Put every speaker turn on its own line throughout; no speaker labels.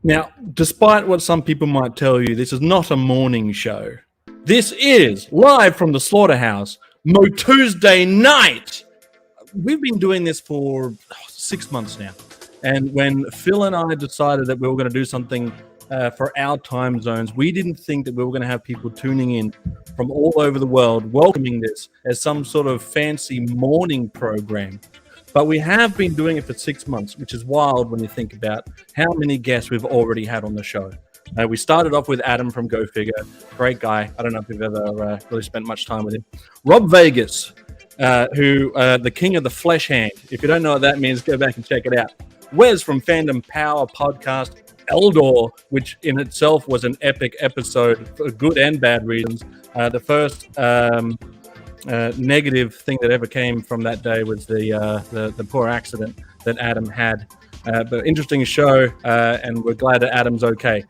Now, despite what some people might tell you, this is not a morning show. This is live from the Slaughterhouse, MOTUesday night. We've been doing this for 6 months now. And when Phil and I decided that we were going to do something for our time zones, we didn't think that we were going to have people tuning in from all over the world, welcoming this as some sort of fancy morning program. But we have been doing it for 6 months, which is wild when you think about how many guests we've already had on the show. We started off with Adam from GoFigure, great guy. I don't know if you've ever really spent much time with him. Rob Vegas, who the king of the flesh hand. If you don't know what that means, go back and check it out. Wes from Fandom Power podcast. Eldor, which in itself was an epic episode for good and bad reasons. The first negative thing that ever came from that day was the poor accident that Adam had. But interesting show, and we're glad that Adam's okay.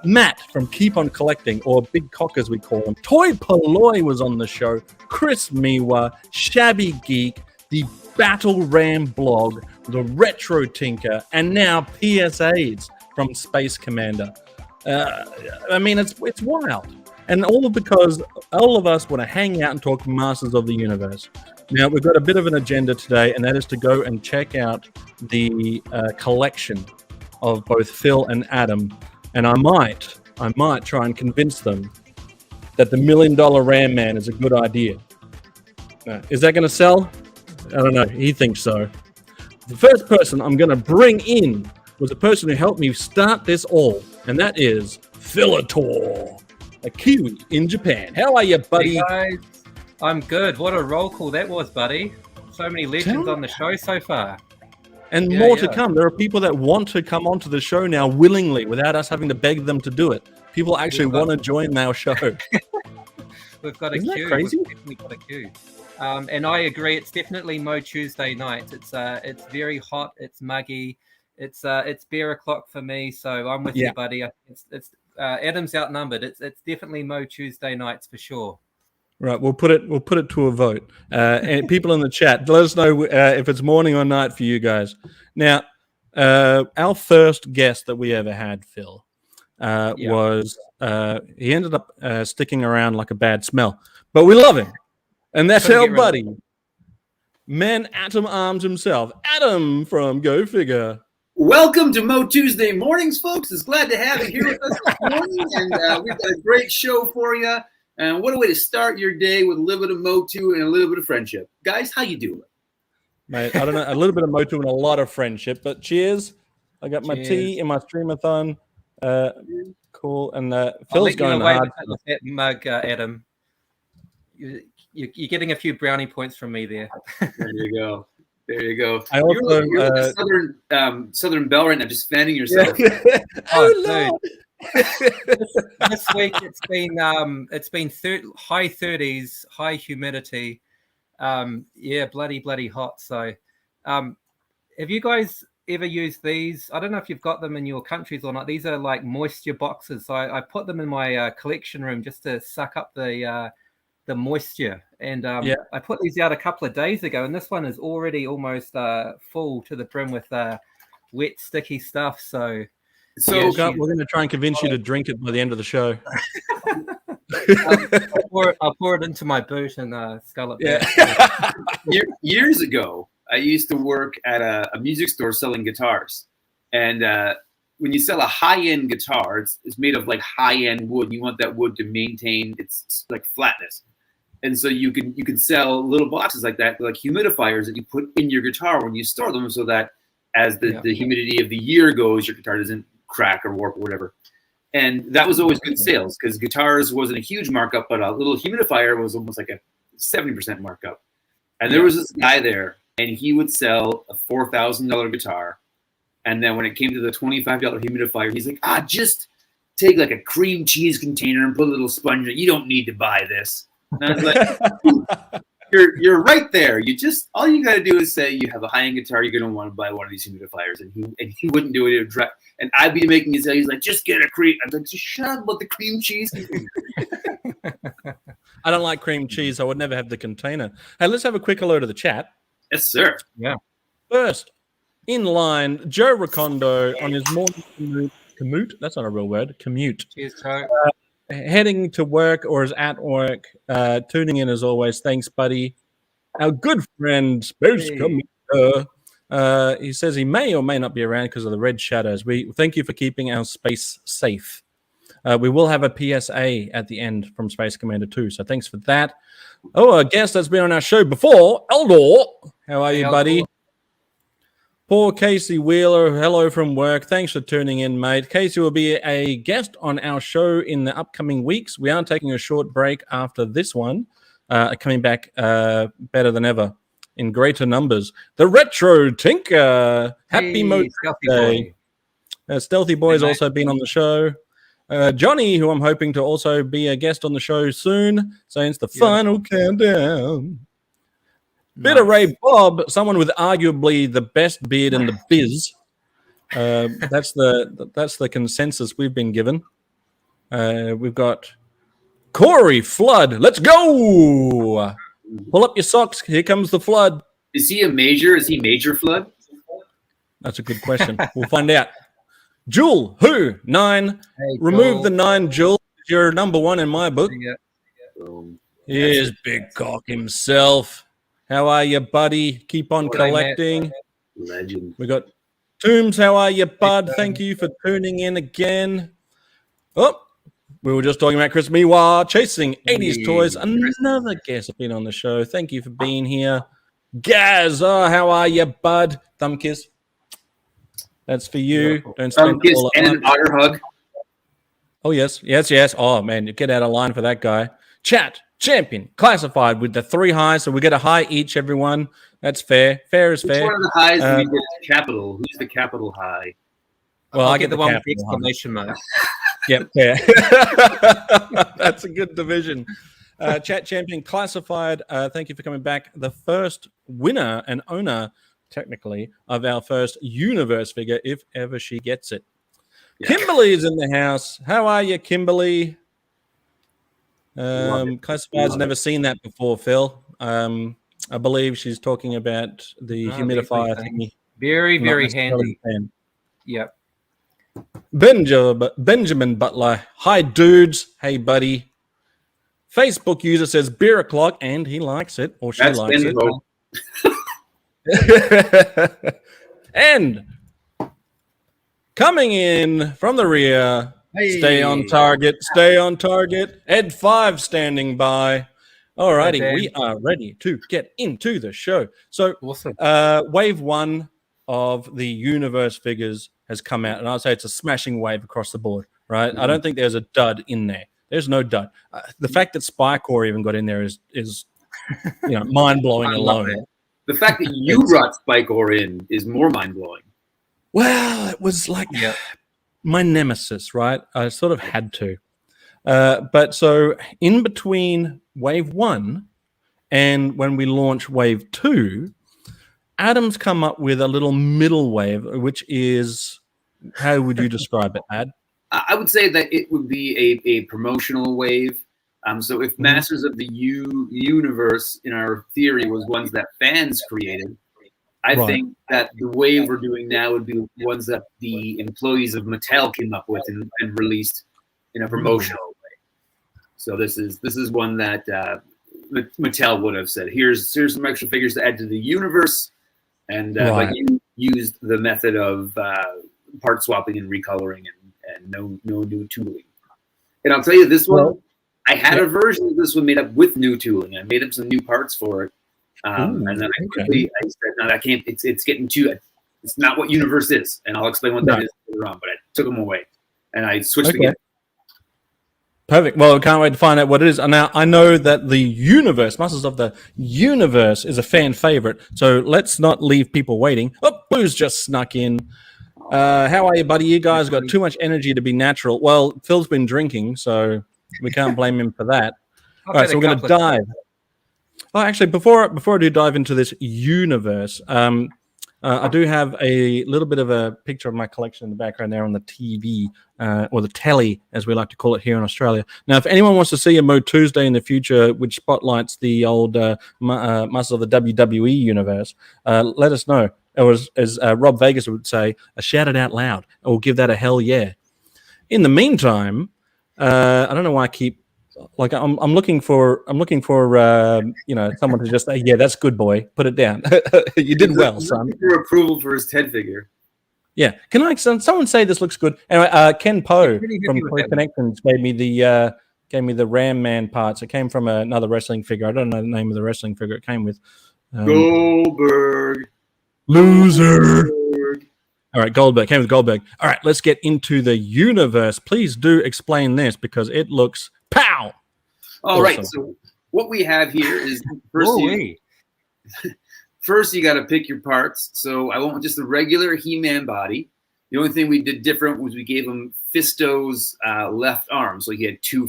Matt from Keep On Collecting, or Big Cock as we call him. Toy Polloy was on the show. Chris Miwa, Shabby Geek, the Battle Ram blog, the RetroTinker, and now PSAs from Space Commander. I mean, it's wild. And all because all of us want to hang out and talk Masters of the Universe. Now, we've got a bit of an agenda today, and that is to go and check out the collection of both Phil and Adam. And I might try and convince them that the $1 Million Ram Man is a good idea. Is that going to sell? I don't know. He thinks so. The first person I'm going to bring in was a person who helped me start this all, and that is Philator, a Kiwi in Japan. How are you, buddy?
Hey guys, I'm good. What a roll call that was, buddy. So many legends on the show so far.
And more to come. There are people that want to come onto the show now willingly without us having to beg them to do it. People actually want to join our show.
We've got a
Isn't
queue.
that crazy?
We've definitely got a queue. And I agree. It's definitely MOTUesday night. It's very hot. It's muggy. It's beer o'clock for me. So I'm with you, buddy. It's Adam's outnumbered. It's definitely MOTUesday nights for sure.
Right, we'll put it to a vote. And people in the chat, let us know if it's morning or night for you guys. Now, our first guest that we ever had, Phil, was he ended up sticking around like a bad smell, but we love him, and that's our buddy, Man Atom Arms himself, Adam from GoFigure.
Welcome to MOTUesday mornings, folks. It's glad to have you here with us this morning, and we've got a great show for you. And what a way to start your day with a little bit of Motu and a little bit of friendship. Guys, how you doing?
Mate, I don't know, a little bit of Motu and a lot of friendship, but cheers. I got my tea in my streamathon. Cool. And Phil's going hard.
With that mug, Adam. You're getting a few brownie points from me there.
There you go. There you go.
I also,
you're like a Southern Belle right now, just fanning yourself.
Oh, dude. This week it's been high 30s, high humidity. Bloody hot. So have you guys ever used these? I don't know if you've got them in your countries or not. These are like moisture boxes. So I put them in my collection room just to suck up the moisture. And I put these out a couple of days ago, and this one is already almost full to the brim with wet, sticky stuff. So
we're going to try and convince you to drink it by the end of the show.
I'll pour it into my boot and scull it
back. Years ago, I used to work at a music store selling guitars. And when you sell a high-end guitar, it's made of like high-end wood. You want that wood to maintain its like flatness. And so you can sell little boxes like that, like humidifiers that you put in your guitar when you store them, so that as the humidity of the year goes, your guitar doesn't crack or warp or whatever. And that was always good sales because guitars wasn't a huge markup, but a little humidifier was almost like a 70% markup. And there was this guy there, and he would sell a $4,000 guitar. And then when it came to the $25 humidifier, he's like, just take like a cream cheese container and put a little sponge in it. You don't need to buy this. And I was like, you're right there. All you got to do is say you have a high-end guitar, you're going to want to buy one of these humidifiers. And he wouldn't do it. And I'd be making his say, he's like, just get a cream. I'm like, just shut up about the cream cheese.
I don't like cream cheese. I would never have the container. Hey, let's have a quick hello to the chat.
Yes, sir.
Yeah.
First, in line, Joe Recondo on his morning commute. That's not a real word. Commute.
Cheers, Chow.
Heading to work or is at work. Tuning in as always. Thanks, buddy. Our good friend, Space Commander. He says he may or may not be around because of the red shadows. We thank you for keeping our space safe. We will have a PSA at the end from Space Commander 2, so thanks for that. Oh, a guest that's been on our show before, Eldor. How are you, buddy? Poor Casey Wheeler, hello from work. Thanks for tuning in, mate. Casey will be a guest on our show in the upcoming weeks. We are taking a short break after this one, coming back better than ever in greater numbers. The RetroTinker, Happy MOTUesday. Stealthy Boy's also been on the show. Johnny, who I'm hoping to also be a guest on the show soon, saying it's the final countdown. Betaraybob, someone with arguably the best beard in the biz. That's the consensus we've been given. We've got Corey Flood. Let's go! Pull up your socks. Here comes the flood.
Is he a major? Is he Major Flood?
That's a good question. We'll find out. Jewel, who? 9.
Hey,
Remove the 9, Jewel. You're number 1 in my book. Here's Big Cock himself. How are you, buddy? Keep on collecting.
Legend.
We got Toombs. How are you, bud? Thank you for tuning in again. Oh, we were just talking about Chris Miwa chasing 80s toys. Another guest been on the show. Thank you for being here. Gazz, oh, how are you, bud? Thumb kiss. That's for you. Don't spend all
and an otter hug.
Oh, yes. Oh, man, you get out of line for that guy. Chat, champion, classified with the 3 highs, so we get a high each, everyone. That's fair. Fair is fair.
Which one of the highs do we get capital? Who's the capital high?
Well, I get
the one with the exclamation mark.
Yep, fair. That's a good division. Chat champion, classified. Thank you for coming back. The first winner and owner, technically, of our first universe figure, if ever she gets it. Yeah. Kimberly is in the house. How are you, Kimberly? Classified's never seen that before, Phil. I believe she's talking about the humidifier thingy.
Very, very handy. Yep.
Benjamin Butler. Hi, dudes. Hey, buddy. Facebook user says beer o'clock, and he likes it, or she likes it. And coming in from the rear, stay on target, EdFive standing by. Alrighty, we are ready to get into the show. So, awesome. Wave 1 of the universe figures has come out, and I'd say it's a smashing wave across the board, right? Mm-hmm. I don't think there's a dud in there. There's no dud. The fact that Spycore even got in there is mind-blowing alone.
The fact that you brought Spycore in is more mind-blowing.
Well, it was like my nemesis, right? I sort of had to. But so in between Wave 1 and when we launch Wave 2, Adam's come up with a little middle wave, which is, how would you describe it, Ad?
I would say that it would be a promotional wave. So if Masters of the Universe, in our theory, was ones that fans created, I think that the wave we're doing now would be ones that the employees of Mattel came up with and released in a promotional way. So this is one that Mattel would have said, here's some extra figures to add to the universe, and but you used the method of part swapping and recoloring and no new tooling. And I'll tell you, this one, I had a version of this one made up with new tooling. I made up some new parts for it. And then I said, no, that can't, it's getting too, it's not what universe is. And I'll explain what that is later on, but I took them away and I switched again.
Perfect. Well, I can't wait to find out what it is. And now I know that the universe, Masters of the Universe, is a fan favorite. So let's not leave people waiting. Oh, Blewz just snuck in. How are you, buddy? You guys got too much energy to be natural. Well, Phil's been drinking, so we can't blame him for that. All right, so we're going to dive. Oh, actually, before I do dive into this universe, I do have a little bit of a picture of my collection in the background there on the TV, or the telly, as we like to call it here in Australia. Now, if anyone wants to see a MOTUesday in the future, which spotlights the old masters of the WWE universe, let us know. Or as Rob Vegas would say, shout it out loud, or give that a hell yeah. In the meantime, I don't know why I keep I'm looking for someone to just say, yeah, that's good, boy, put it down. You did well, son.
For approval for his Ted figure.
Yeah, can someone say this looks good? Anyway, Ken Poe from Toykennections gave me the Ram Man parts. It came from another wrestling figure. I don't know the name of the wrestling figure it came with.
Goldberg.
Loser. All right, Goldberg. Came with Goldberg. All right, let's get into the universe. Please do explain this because it looks pow.
All right, so what we have here is first you got to pick your parts. So I want just a regular He-Man body. The only thing we did different was we gave him Fisto's left arm, so he had two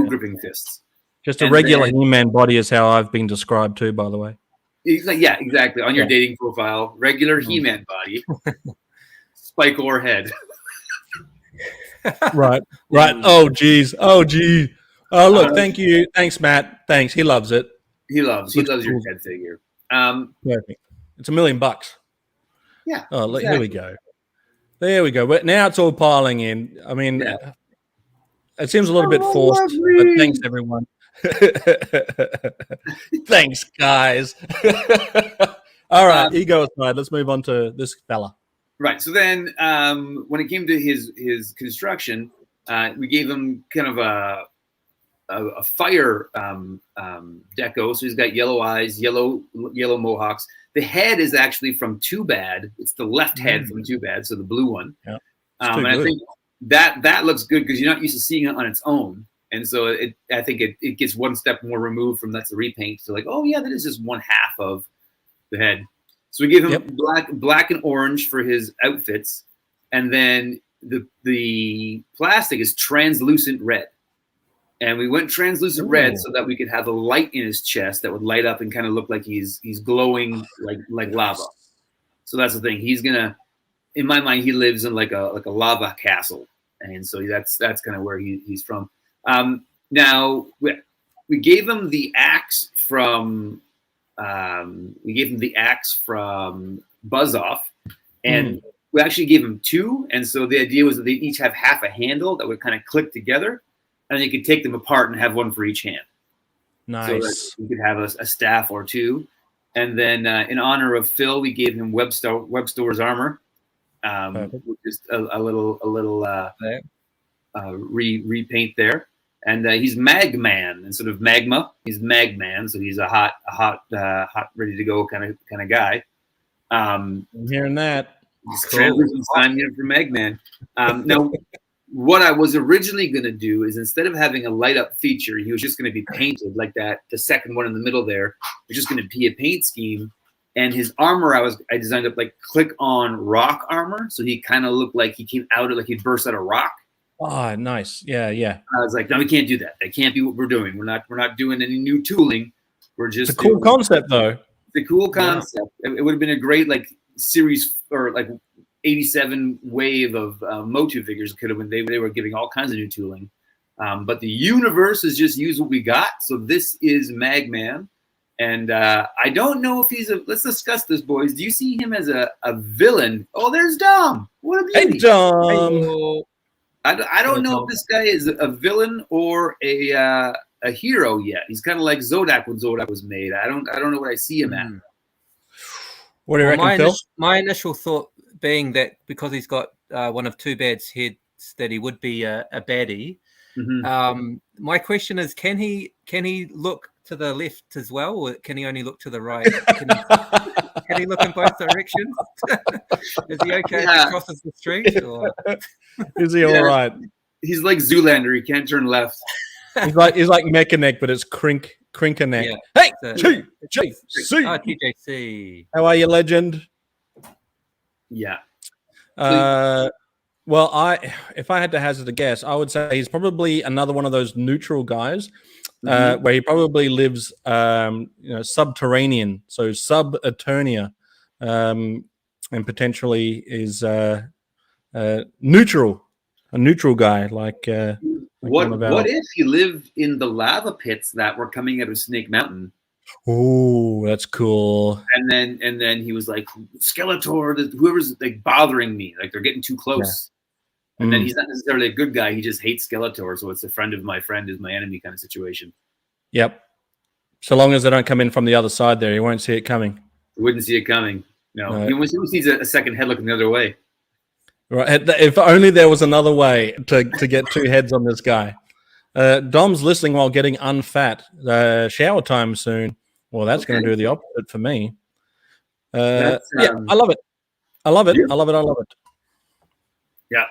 gripping fists.
Just a regular He-Man body is how I've been described too, by the way.
Yeah, exactly. On your dating profile, regular He-Man body, spike or head.
Right. Oh, geez. Oh, look, thank you. Thanks, Matt. Thanks. He loves it.
He loves your Ted figure.
Perfect. It's $1 million.
Yeah.
Oh, look, here we go. There we go. But now it's all piling in. I mean, it seems a little bit forced, but thanks, everyone. Thanks, guys. All right, ego aside, let's move on to this fella.
Right. So then, when it came to his construction, we gave him kind of a fire deco. So he's got yellow eyes, yellow mohawks. The head is actually from Too Bad. It's the left head from Too Bad, so the blue one. Yeah. And I think that looks good because you're not used to seeing it on its own. And so I think it gets one step more removed from that's a repaint. So like, oh yeah, that is just one half of the head. So we gave him black and orange for his outfits, and then the plastic is translucent red. And we went translucent red so that we could have a light in his chest that would light up and kind of look like he's glowing like lava. So that's the thing. He's gonna, in my mind, he lives in like a lava castle, and so that's kind of where he's from. Now we gave him the axe from Buzz Off, and we actually gave him two. And so the idea was that they each have half a handle that would kind of click together, and you could take them apart and have one for each hand.
Nice.
So that you could have a staff or two. And then in honor of Phil, we gave him Web Store's armor, just a little repaint there. And he's Magman instead of Magma. He's Magman, so he's a hot, ready to go kind of guy.
I'm hearing that.
He's translucent sign here for Magman. Now, what I was originally going to do is instead of having a light up feature, he was just going to be painted like that. The second one in the middle there was just going to be a paint scheme. And his armor, I designed it like click on rock armor, so he kind of looked like he came out of like he'd burst out of rock.
Oh, nice. Yeah.
I was like, no, we can't do that. That can't be what we're doing. We're not doing any new tooling. We're just
it's a cool concept, though.
It's a cool concept. Yeah. It would have been a great like series or like 87 wave of Motu figures. Could have been they were giving all kinds of new tooling. But the universe has just used what we got. So this is Magman. And I don't know if he's let's discuss this, boys. Do you see him as a villain? Oh, there's Dom. What a beauty.
Hey, Dom.
I don't know if this guy is a villain or a hero yet. He's kind of like Zodak when Zodak was made. I don't know what I see him at.
What do you reckon, Phil?
My initial thought being that because he's got one of Too Bad's heads, that he would be a baddie. Mm-hmm. My question is, can he look to the left as well, or can he only look to the right? Can he look in both directions? Is he okay if he crosses the street? Or?
Is he all right?
He's like Zoolander. He can't turn left.
He's like Mechaneck, but it's Crinkerneck. Yeah. Hey, TJC.
TJC.
How are you, legend?
Yeah.
Well, if I had to hazard a guess, I would say he's probably another one of those neutral guys, where he probably lives, subterranean, so sub-Eternia. and potentially is neutral, a neutral guy like.
What if he lived in the lava pits that were coming out of Snake Mountain?
Oh, that's cool.
And then he was like, Skeletor, whoever's like bothering me, like they're getting too close. Yeah. And then he's not necessarily a good guy. He just hates Skeletor, so it's a friend of my friend is my enemy kind of situation.
Yep. So long as they don't come in from the other side there, you won't see it coming.
You wouldn't see it coming. No. He almost sees a second head looking the other way.
Right. If only there was another way to get two heads on this guy. Dom's listening while getting unfat. Shower time soon. Well, that's going to do the opposite for me. Yeah, I love it. I love it. Yeah. I love it. I love it.
Yeah.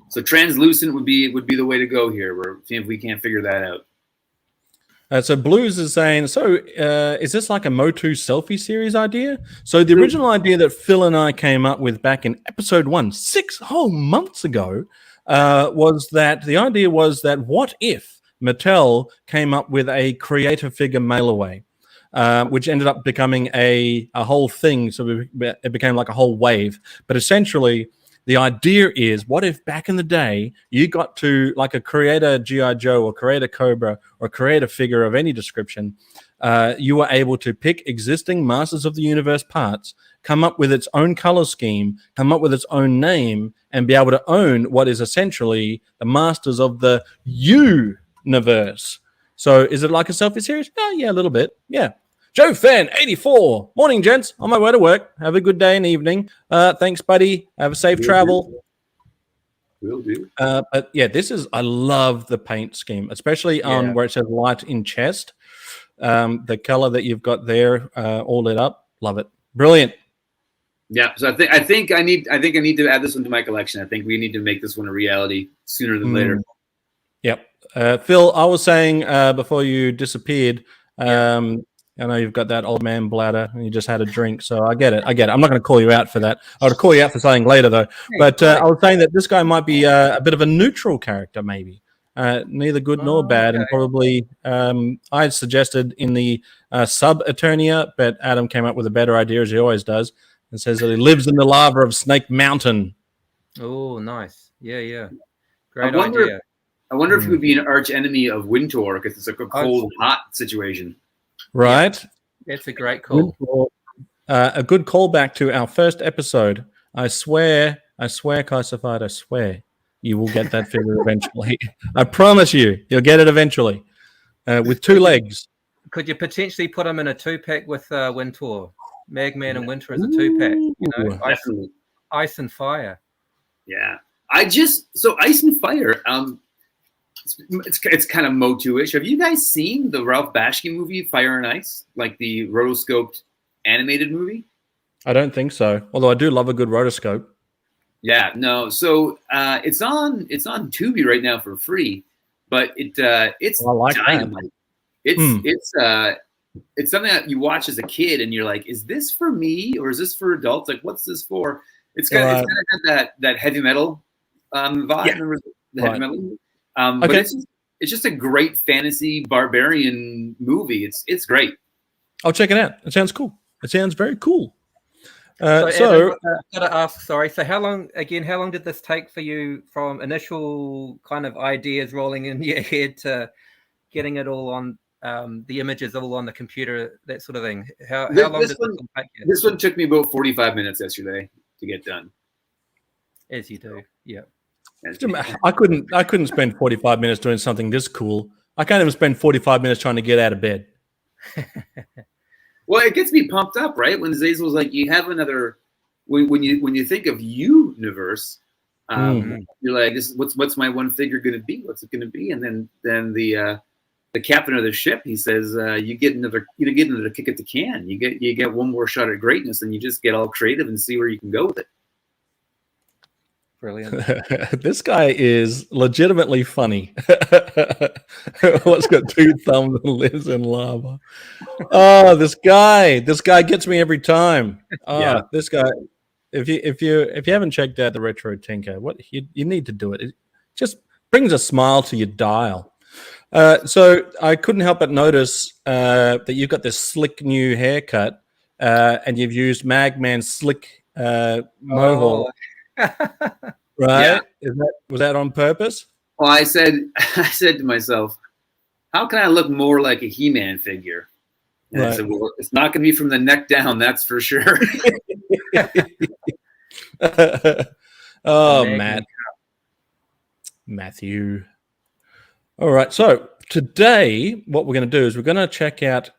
So translucent would be the way to go here. We're seeing if we can't figure that out.
So Blewz is saying, so is this like a Motu selfie series idea? So the original idea that Phil and I came up with back in episode 1, 6 whole months ago, was that the idea was that what if Mattel came up with a creator figure mail away, which ended up becoming a whole thing. So it became like a whole wave. But essentially, the idea is, what if back in the day you got to, like a creator G.I. Joe or creator Cobra or creator figure of any description, you were able to pick existing Masters of the Universe parts, come up with its own color scheme, come up with its own name, and be able to own what is essentially the Masters of the universe. So is it like a selfie series? Oh, yeah, a little bit. Yeah. Joe Fan 84. Morning, gents. On my way to work. Have a good day and evening. Thanks, buddy. Have a safe travel.
Will do.
But yeah, I love the paint scheme, especially on where it says light in chest. The color that you've got there, all lit up. Love it. Brilliant.
Yeah. So I think I need to add this one to my collection. I think we need to make this one a reality sooner than later.
Yep. Phil, I was saying before you disappeared, I know you've got that old man bladder and you just had a drink, so I get it. I'm not going to call you out for that. I would call you out for something later, though. But I was saying that this guy might be a bit of a neutral character, maybe. Neither good nor bad. And probably I had suggested in the sub-Eternia, but Adam came up with a better idea, as he always does, and says that he lives in the lava of Snake Mountain.
Oh, nice. Yeah. Great idea.
I wonder if he would be an arch enemy of Wintor, because it's like a cold, hot situation.
Right.
Yeah, it's a great call.
A good callback to our first episode. I swear, Kiser, I swear you will get that figure eventually. I promise you'll get it eventually. With 2 legs.
Could you potentially put him in a 2-pack with Wintor? Magman and Winter as a 2-pack. You know, ice and fire.
Yeah. So Ice and Fire, it's kind of Motu-ish. Have you guys seen the Ralph Bashki movie Fire and Ice, like the rotoscoped animated movie?
I don't think so. Although I do love a good rotoscope.
Yeah, no. So it's on Tubi right now for free, but it's
I like
dynamite.
That.
It's something that you watch as a kid and you're like, is this for me or is this for adults? Like, what's this for? It's kind of got that heavy metal vibe.
Yeah.
Remember the heavy metal? But it's just a great fantasy barbarian movie. It's great.
I'll check it out. It sounds cool. It sounds very cool.
So Adam, gotta ask. Sorry. So how long did this take for you from initial kind of ideas rolling in your head to getting it all on the images all on the computer, that sort of thing? How long did this one take you?
This one took me about 45 minutes yesterday to get done.
As you do, yeah.
I couldn't spend 45 minutes doing something this cool. I can't even spend 45 minutes trying to get out of bed.
Well, it gets me pumped up, right? When Zazel was like, you have another. When you think of universe, you're like, this what's my one figure going to be? What's it going to be? And then the captain of the ship, he says, you get another kick at the can. You get one more shot at greatness, and you just get all creative and see where you can go with it.
Brilliant.
This guy is legitimately funny. What's got 2 thumbs and lives in lava? Oh, this guy gets me every time. This guy. If you haven't checked out the RetroTinker, what you need to do it. It just brings a smile to your dial. So I couldn't help but notice that you've got this slick new haircut, and you've used Magman's slick mohawk, right?
Yeah.
Was that on purpose?
Well, I said to myself, how can I look more like a He-Man figure? And I said, well, it's not going to be from the neck down, that's for sure.
Oh, Matthew. All right. So today, what we're going to do is we're going to check out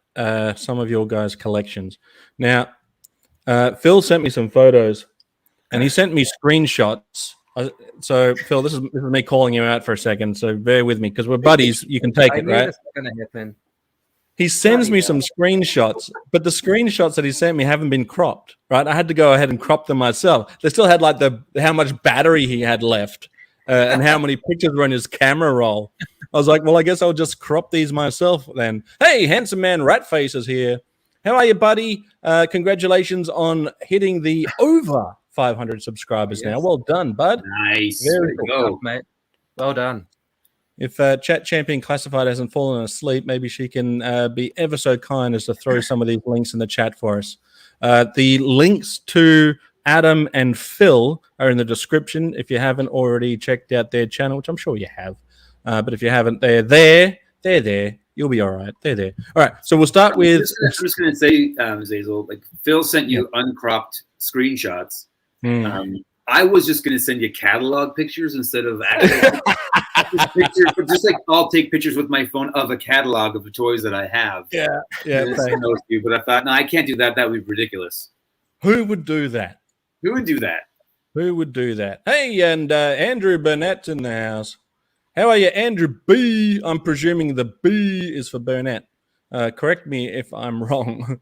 some of your guys' collections. Now, Phil sent me some photos, and he sent me screenshots. So, Phil, this is me calling you out for a second. So bear with me because we're buddies. You can take it, right?
That's going to happen.
He sends me some screenshots, but the screenshots that he sent me haven't been cropped, right? I had to go ahead and crop them myself. They still had like how much battery he had left and how many pictures were in his camera roll. I was like, well, I guess I'll just crop these myself then. Hey, handsome man Ratface is here. How are you, buddy? Congratulations on hitting the over 500 subscribers now. Well done, bud.
Nice.
Very cool, mate. Well done.
If Chat Champion Classified hasn't fallen asleep, maybe she can be ever so kind as to throw some of these links in the chat for us. The links to Adam and Phil are in the description if you haven't already checked out their channel, which I'm sure you have. But if you haven't, they're there. They're there. You'll be all right. They're there. All right. So we'll start with...
I'm just going to say, Zazel, like Phil sent you uncropped screenshots. I was just going to send you catalog pictures instead of actual pictures, but just like I'll take pictures with my phone of a catalog of the toys that I have.
Yeah.
Those two, but I thought, no, I can't do that. That would be ridiculous.
Who would do that?
Who would do that?
Who would do that? Hey, and Andrew Burnett's in the house. How are you, Andrew B? I'm presuming the B is for Burnett. Correct me if I'm wrong.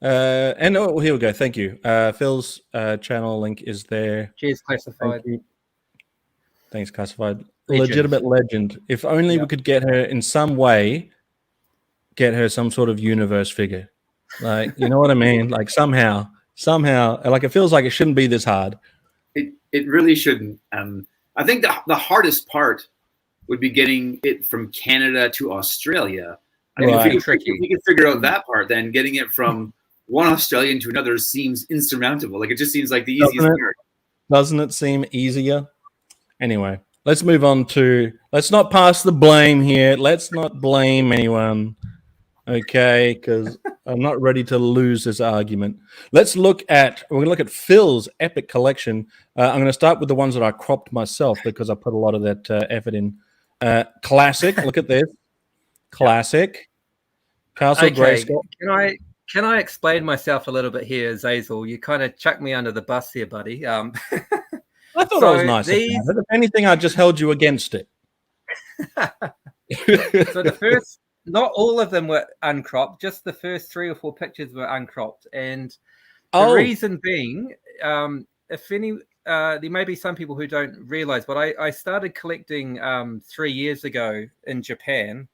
And here we go. Thank you. Phil's channel link is there.
Cheers, Classified.
Thanks, Classified. Legitimate legend. If only we could get her in some way, get her some sort of universe figure. Like, you know what I mean? Like somehow, like it feels like it shouldn't be this hard.
It really shouldn't. I think the hardest part would be getting it from Canada to Australia. I mean, if we could figure out that part, then getting it from one Australian to another seems insurmountable. Like it just seems like the easiest part.
Doesn't it seem easier? Anyway, let's move on to. Let's not pass the blame here. Let's not blame anyone. Okay, because I'm not ready to lose this argument. We're going to look at Phil's epic collection. I'm going to start with the ones that I cropped myself because I put a lot of that effort in. Classic. Look at this. Classic. Castle Grayskull.
Can I explain myself a little bit here, Zazel? You kind of chucked me under the bus here, buddy.
I thought I was nice. If anything, I just held you against it.
So the first, not all of them were uncropped. Just the first 3 or 4 pictures were uncropped, and the reason being, there may be some people who don't realize, but I started collecting 3 years ago in Japan.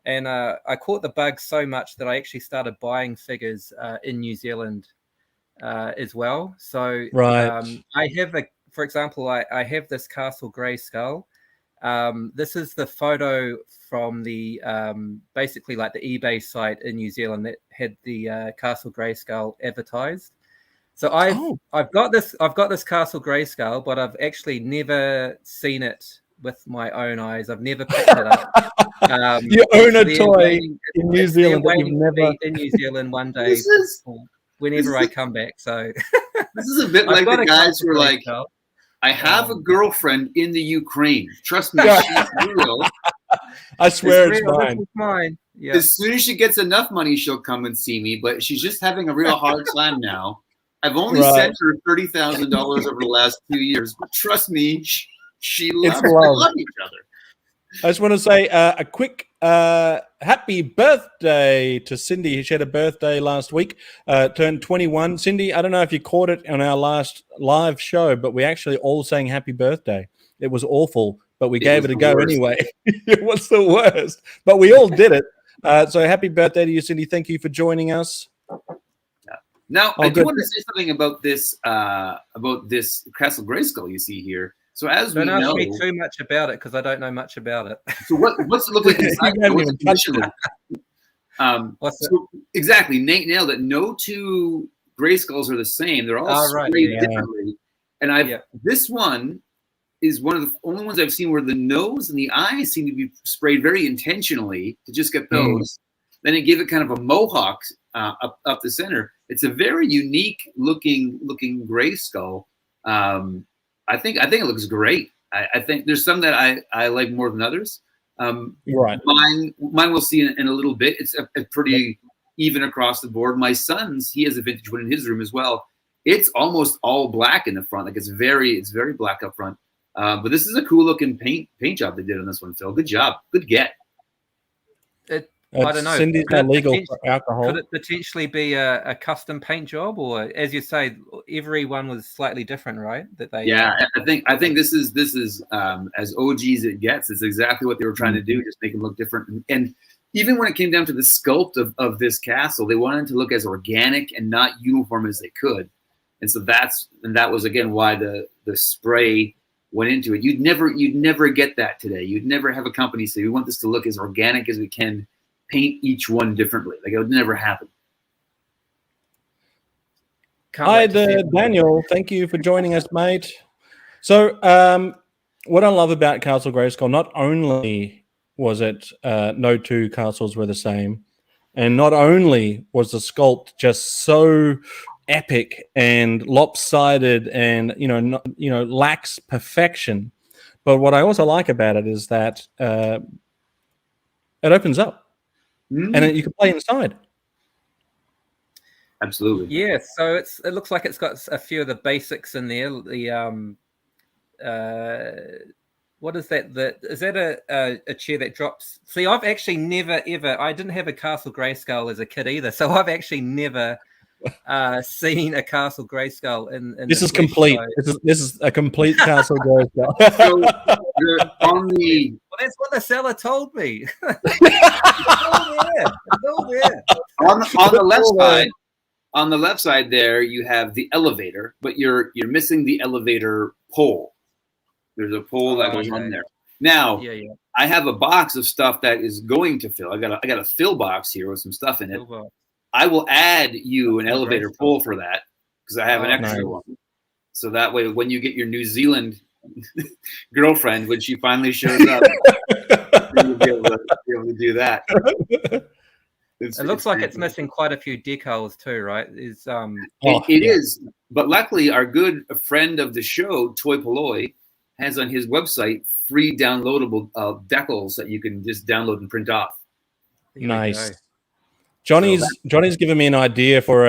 And I caught the bug so much that I actually started buying figures in New Zealand as well. So I have, for example, I have this Castle Grayskull. This is the photo from the basically like the eBay site in New Zealand that had the Castle Grayskull advertised. So I've got this Castle Grayskull, but I've actually never seen it with my own eyes. I've never picked it up.
You own a toy in New Zealand that you've never
in New Zealand one day whenever I come back. So
this is a bit like the guys who are like, I have a girlfriend in the Ukraine. Trust me, she's real.
I swear it's mine.
Yeah. As soon as she gets enough money, she'll come and see me. But she's just having a real hard time now. I've only sent her $30,000 over the last 2 years, but trust me, she loves each other.
I just want to say a quick happy birthday to Cindy. She had a birthday last week, turned 21. Cindy, I don't know if you caught it on our last live show, but we actually all sang happy birthday. It was awful, but we gave it a go anyway. It was the worst, but we all did it. So happy birthday to you, Cindy. Thank you for joining us.
Now, I do want to say something about this Castle Grayskull you see here. So as
don't
we know,
ask me too much about it because I don't know much about it.
So what's it look like inside? So exactly, Nate nailed it. No two Grayskulls are the same. They're all
Right,
sprayed
yeah.
differently. And this one is one of the only ones I've seen where the nose and the eyes seem to be sprayed very intentionally to just get those. Then it gave it kind of a mohawk up the center. It's a very unique looking Grayskull. I think it looks great. I think there's some that I like more than others.
Right.
Mine we'll see in a little bit. It's a pretty even across the board. My son's, he has a vintage one in his room as well. It's almost all black in the front. Like it's very black up front. But this is a cool looking paint job they did on this one, Phil. Good job. Good get.
I don't know.
Cindy's illegal for alcohol.
Could it potentially be a custom paint job, or as you say, every one was slightly different, right? That they
I think this is as OG as it gets. It's exactly what they were trying to do, just make them look different. And even when it came down to the sculpt of this castle, they wanted to look as organic and not uniform as they could. And so that was again why the spray went into it. You'd never get that today. You'd never have a company say we want this to look as organic as we can. Paint each one differently. Like it would never happen.
Hi, Daniel. Thank you for joining us, mate. So, what I love about Castle Grayskull, not only was it no two castles were the same, and not only was the sculpt just so epic and lopsided and lacks perfection, but what I also like about it is that it opens up. And you can play inside.
Absolutely.
Yeah. So it looks like it's got a few of the basics in there. What is that? Is that a chair that drops? See, I've actually never ever. I didn't have a Castle Grayskull as a kid either, so I've actually never seen a Castle Grayskull in
this is complete. This is a complete Castle Grayskull.
So
that's what the seller told me. It's all there.
On the left side, on the left side there, you have the elevator, but you're missing the elevator pole. There's a pole that goes on there. Now, I have a box of stuff that is going to fill. I got a fill box here with some stuff in it. I will add you an elevator pole for that because I have an extra one. So that way, when you get your New Zealand girlfriend, when she finally shows up, you'll be able to do that.
It looks like it's missing quite a few decals too, right?
It is, but luckily, our good friend of the show, Toy Polloy, has on his website free downloadable decals that you can just download and print off.
Nice. Johnny's given me an idea for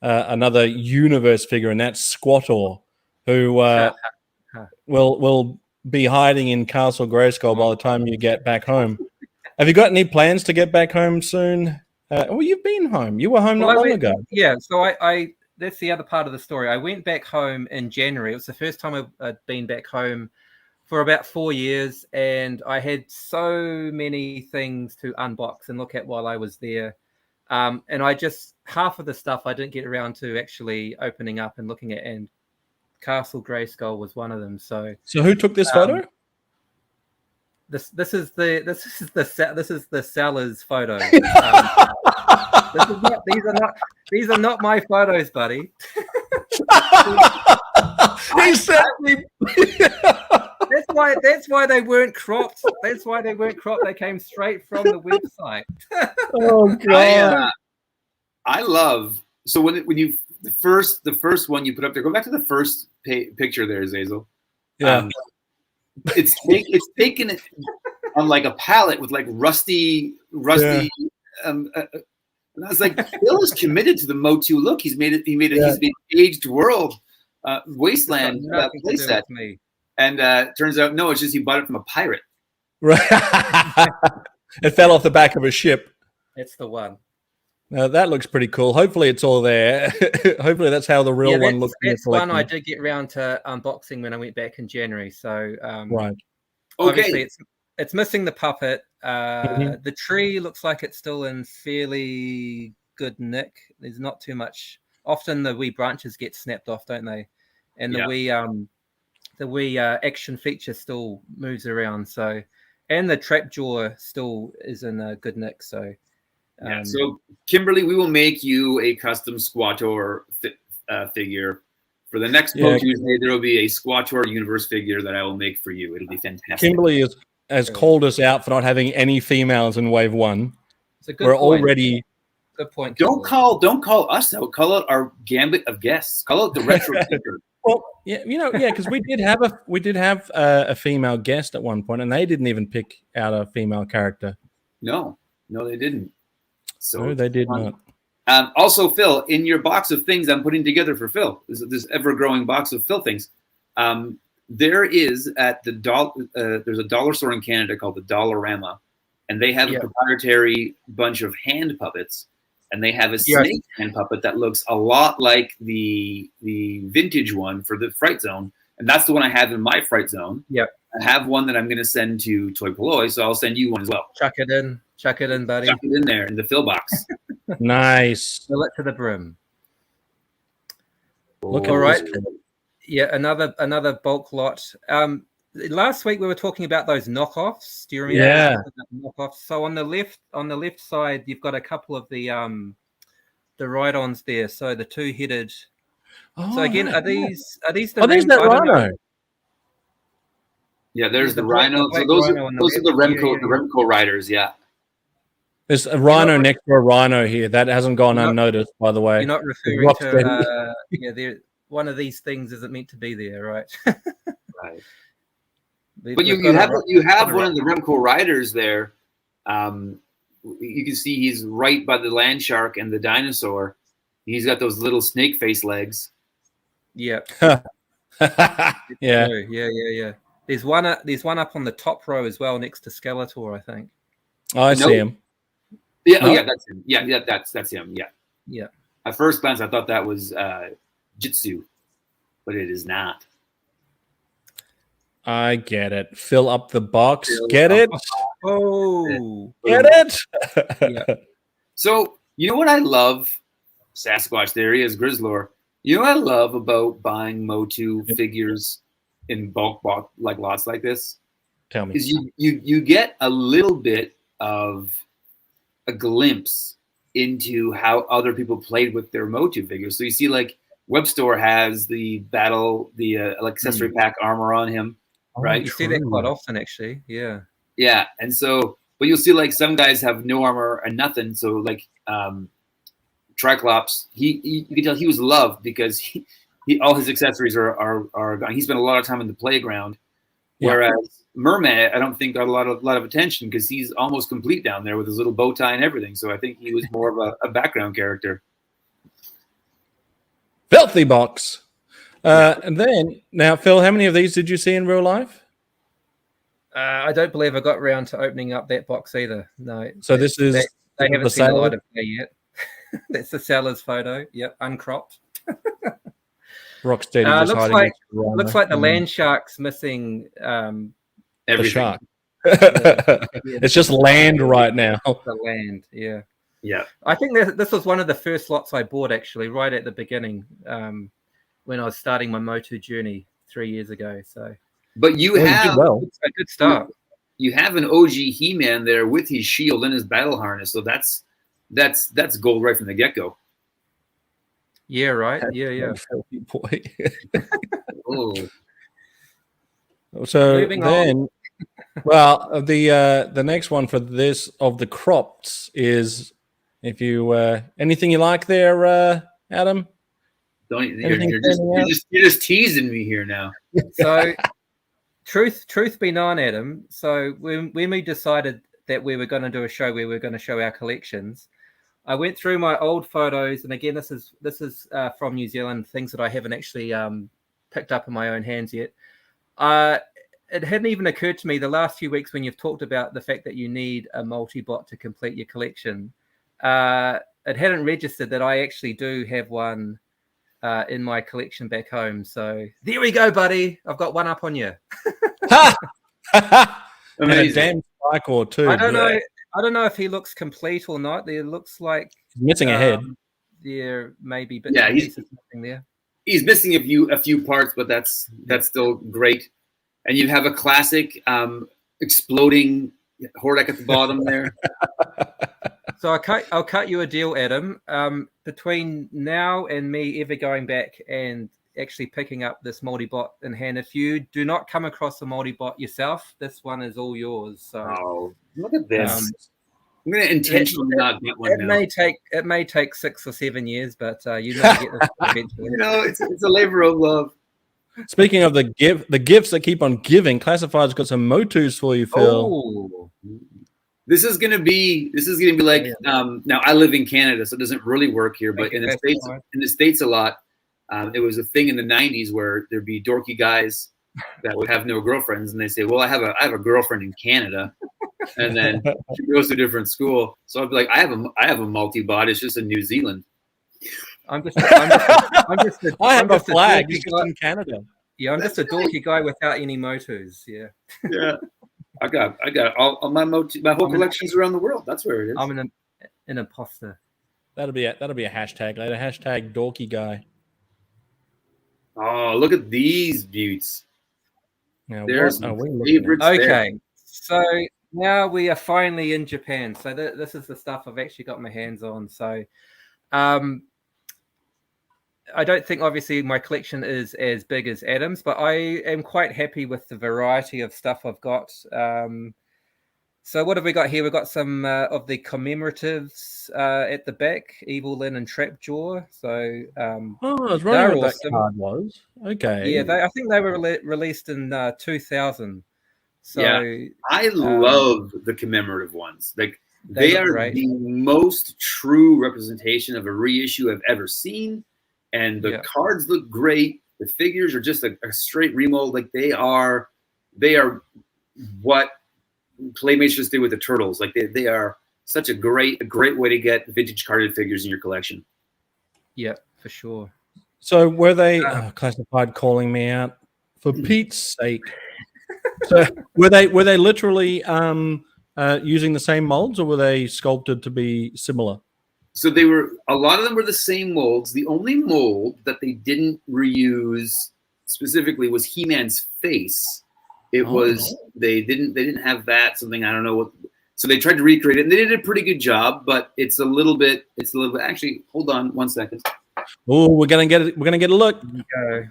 another universe figure, and that's Squator, who will be hiding in Castle Grayskull by the time you get back home. Have you got any plans to get back home soon? Well, you've been home. You were home not long ago.
Yeah, so I that's the other part of the story. I went back home in January. It was the first time I'd been back home for about 4 years, and I had so many things to unbox and look at while I was there. And I just, half of the stuff I didn't get around to actually opening up and looking at, and Castle Grayskull was one of them. So
who took this photo?
This is the seller's photo. These are not my photos, buddy. That's why they weren't cropped. That's why they weren't cropped. They came straight from the website.
Oh god!
I love when you the first one you put up there. Go back to the first picture there, Zazel.
Yeah.
It's taken on like a palette with like rusty.
Yeah.
And I was like, Bill is committed to the Motu look. He's made the aged world wasteland playset. And turns out no, it's just he bought it from a pirate.
Right. It fell off the back of a ship.
It's the one.
Now that looks pretty cool. Hopefully it's all there. Hopefully that's how the real one looks.
That's one I did get around to unboxing when I went back in January. So
right.
Obviously it's missing the puppet. The tree looks like it's still in fairly good nick. There's not too much. Often the wee branches get snapped off, don't they? And the wee action feature still moves around. So, and the trap jaw still is in a good nick. So,
Yeah. So Kimberly, we will make you a custom Squator figure. For the next MOTUesday, there will be a Squator universe figure that I will make for you. It'll be fantastic.
Kimberly has called us out for not having any females in Wave 1.
It's a good
We're
point.
already...
Good point.
Don't call us out. Call out our gambit of guests. Call out the RetroTinker.
Well, yeah, because we did have a female guest at one point, and they didn't even pick out a female character.
No, they didn't. So
no, they did not.
Also, Phil, in your box of things I'm putting together for Phil, this ever-growing box of Phil things, there is at the there's a dollar store in Canada called the Dollarama, and they have a proprietary bunch of hand puppets, and they have a snake hand puppet that looks a lot like the vintage one for the Fright Zone, and that's the one I have in my Fright Zone.
Yep.
I have one that I'm going to send to Toy Polloi, so I'll send you one as well.
Chuck it in, buddy.
Chuck it in there in the Phil box.
Nice.
Fill it to the brim.
Look
all right.
this.
Yeah, another bulk lot. Last week we were talking about those knockoffs. Do you remember?
Yeah.
Knockoffs. So on the left side, you've got a couple of the ride-ons there. So the two-headed.
Oh,
so again, are these the?
there's
names?
that
I don't know.
rhino.
Yeah, there's the
black-
rhino.
the
So
black
those
rhino
are
on
those
the
are the
left.
Remco,
Yeah.
the Remco riders. Yeah.
There's a rhino next to a rhino here. That hasn't gone unnoticed, by the way.
You're not referring to one of these things isn't meant to be there, right?
Right. But you have one of the Remco riders there. You can see he's right by the land shark and the dinosaur. He's got those little snake face legs.
Yeah.
Yeah.
Yeah. There's one up on the top row as well, next to Skeletor, I think.
Oh, I see him.
Yeah, that's him. Yeah, that's him. Yeah.
Yeah.
At first glance, I thought that was Jitsu, but it is not.
I get it. Fill up the box. Get it?
Oh,
Get it?
yeah.
So you know what I love? Sasquatch, there he is, Grizzlor. You know what I love about buying Motu figures in bulk like lots like this?
Tell me.
Is you get a little bit of a glimpse into how other people played with their Motu figures. So you see, like, Web Store has the accessory pack armor on him, right?
You see that quite often, actually. Yeah.
Yeah, and so, but you'll see, like, some guys have no armor and nothing. So, like, Triclops, you can tell he was loved because he all his accessories are gone. He spent a lot of time in the playground, whereas Merman, I don't think got a lot of attention because he's almost complete down there with his little bow tie and everything. So I think he was more of a background character.
Filthy box. And then, now, Phil, how many of these did you see in real life?
I don't believe I got around to opening up that box either. No.
So this is
they haven't
the
seen the
seller?
light of day yet. That's the seller's photo. Yep, uncropped.
Rocksteady just hiding next to the rhino.
Looks like the land shark's missing
The
Everything.
shark.
Yeah.
It's just land right now.
the land. Yeah.
Yeah.
I think this was one of the first lots I bought, actually, right at the beginning, when I was starting my Motu journey 3 years ago. So,
But you
Well, you
have
did well.
it's a good start.
you have an OG He-Man there with his shield and his battle harness. So that's gold right from the get-go.
Yeah, right. Yeah.
Filthy boy.
Oh.
So
Moving
then, well, the next one for this of the crops is, if you anything you like there, Adam?
You're just teasing me here now.
So, truth be known, Adam. So when we decided that we were going to do a show where we were going to show our collections, I went through my old photos, and again, this is from New Zealand, things that I haven't actually picked up in my own hands yet. It hadn't even occurred to me the last few weeks when you've talked about the fact that you need a multi-bot to complete your collection. It hadn't registered that I actually do have one in my collection back home. So there we go, buddy. I've got one up on you.
And a damn cycle too.
I don't know if he looks complete or not. There looks like
He's missing a head.
there may be bits
Yeah,
and pieces missing there.
He's missing a few parts, but that's still great. And you have a classic exploding Hordak at the bottom there.
So I'll cut you a deal, Adam. Between now and me ever going back and actually picking up this multi-bot in hand, if you do not come across a multi-bot yourself, this one is all yours. So
look at this. I'm going to intentionally not get one now.
It may take 6 or 7 years, but you may get this eventually.
It's a labor of love.
Speaking of the gifts that keep on giving, Classified's got some Motus for you, Phil.
Oh.
This is gonna be like now I live in Canada, so it doesn't really work here, but in the States a lot. It was a thing in the 90s where there'd be dorky guys that would have no girlfriends, and they say, "Well, I have a girlfriend in Canada," and then she goes to a different school. So I'd be like, "I have a multi-bot. It's just in New Zealand."
I have a flag. It's just in Canada.
Yeah, I'm just a dorky guy without any Motus. Yeah.
Yeah. I got all my whole collections around the world. That's where it is.
I'm an imposter.
That'll be a hashtag later. Hashtag dorky guy.
Oh, look at these beauts.
Now,
there's favorites.
Okay,
there.
So now we are finally in Japan. So this is the stuff I've actually got my hands on. So, I don't think obviously my collection is as big as Adam's, but I am quite happy with the variety of stuff I've got. So what have we got here? We've got some of the commemoratives at the back, Evil Lyn and Trapjaw. So
I was wondering what that card was. Okay.
Yeah, I think they were released in 2000. So
yeah, I love the commemorative ones. Like they are great. The most true representation of a reissue I've ever seen. And the cards look great. The figures are just a straight remold. Like they are what Playmates just did with the Turtles. Like they are such a great way to get vintage carded figures in your collection.
Yeah, for sure.
So were they Classified calling me out for Pete's sake? So were they literally using the same molds, or were they sculpted to be similar?
So a lot of them were the same molds. The only mold that they didn't reuse specifically was He-Man's face. It was they didn't have that, something, I don't know what. So they tried to recreate it, and they did a pretty good job, but it's a little bit actually, hold on 1 second.
Oh, we're gonna get a look.
Okay.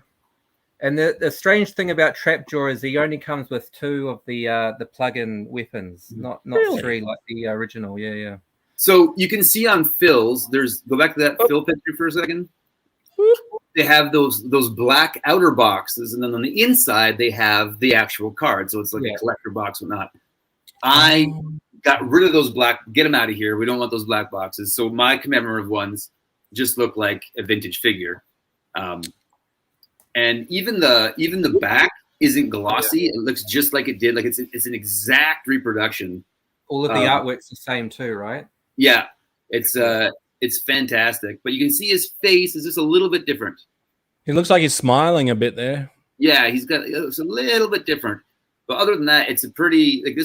And the strange thing about Trapjaw is he only comes with 2 of the plug-in weapons, not really? 3 like the original. Yeah.
So you can see on Phil's, go back to that Phil picture for a second. They have those black outer boxes, and then on the inside they have the actual card. So it's like a collector box, whatnot. I got rid of those get them out of here. We don't want those black boxes. So my commemorative ones just look like a vintage figure. And even the back isn't glossy. It looks just like it did. Like it's an exact reproduction.
All of the artwork's the same too, right?
Yeah, it's fantastic. But you can see his face is just a little bit different.
He looks like he's smiling a bit there.
Yeah, it's a little bit different. But other than that, this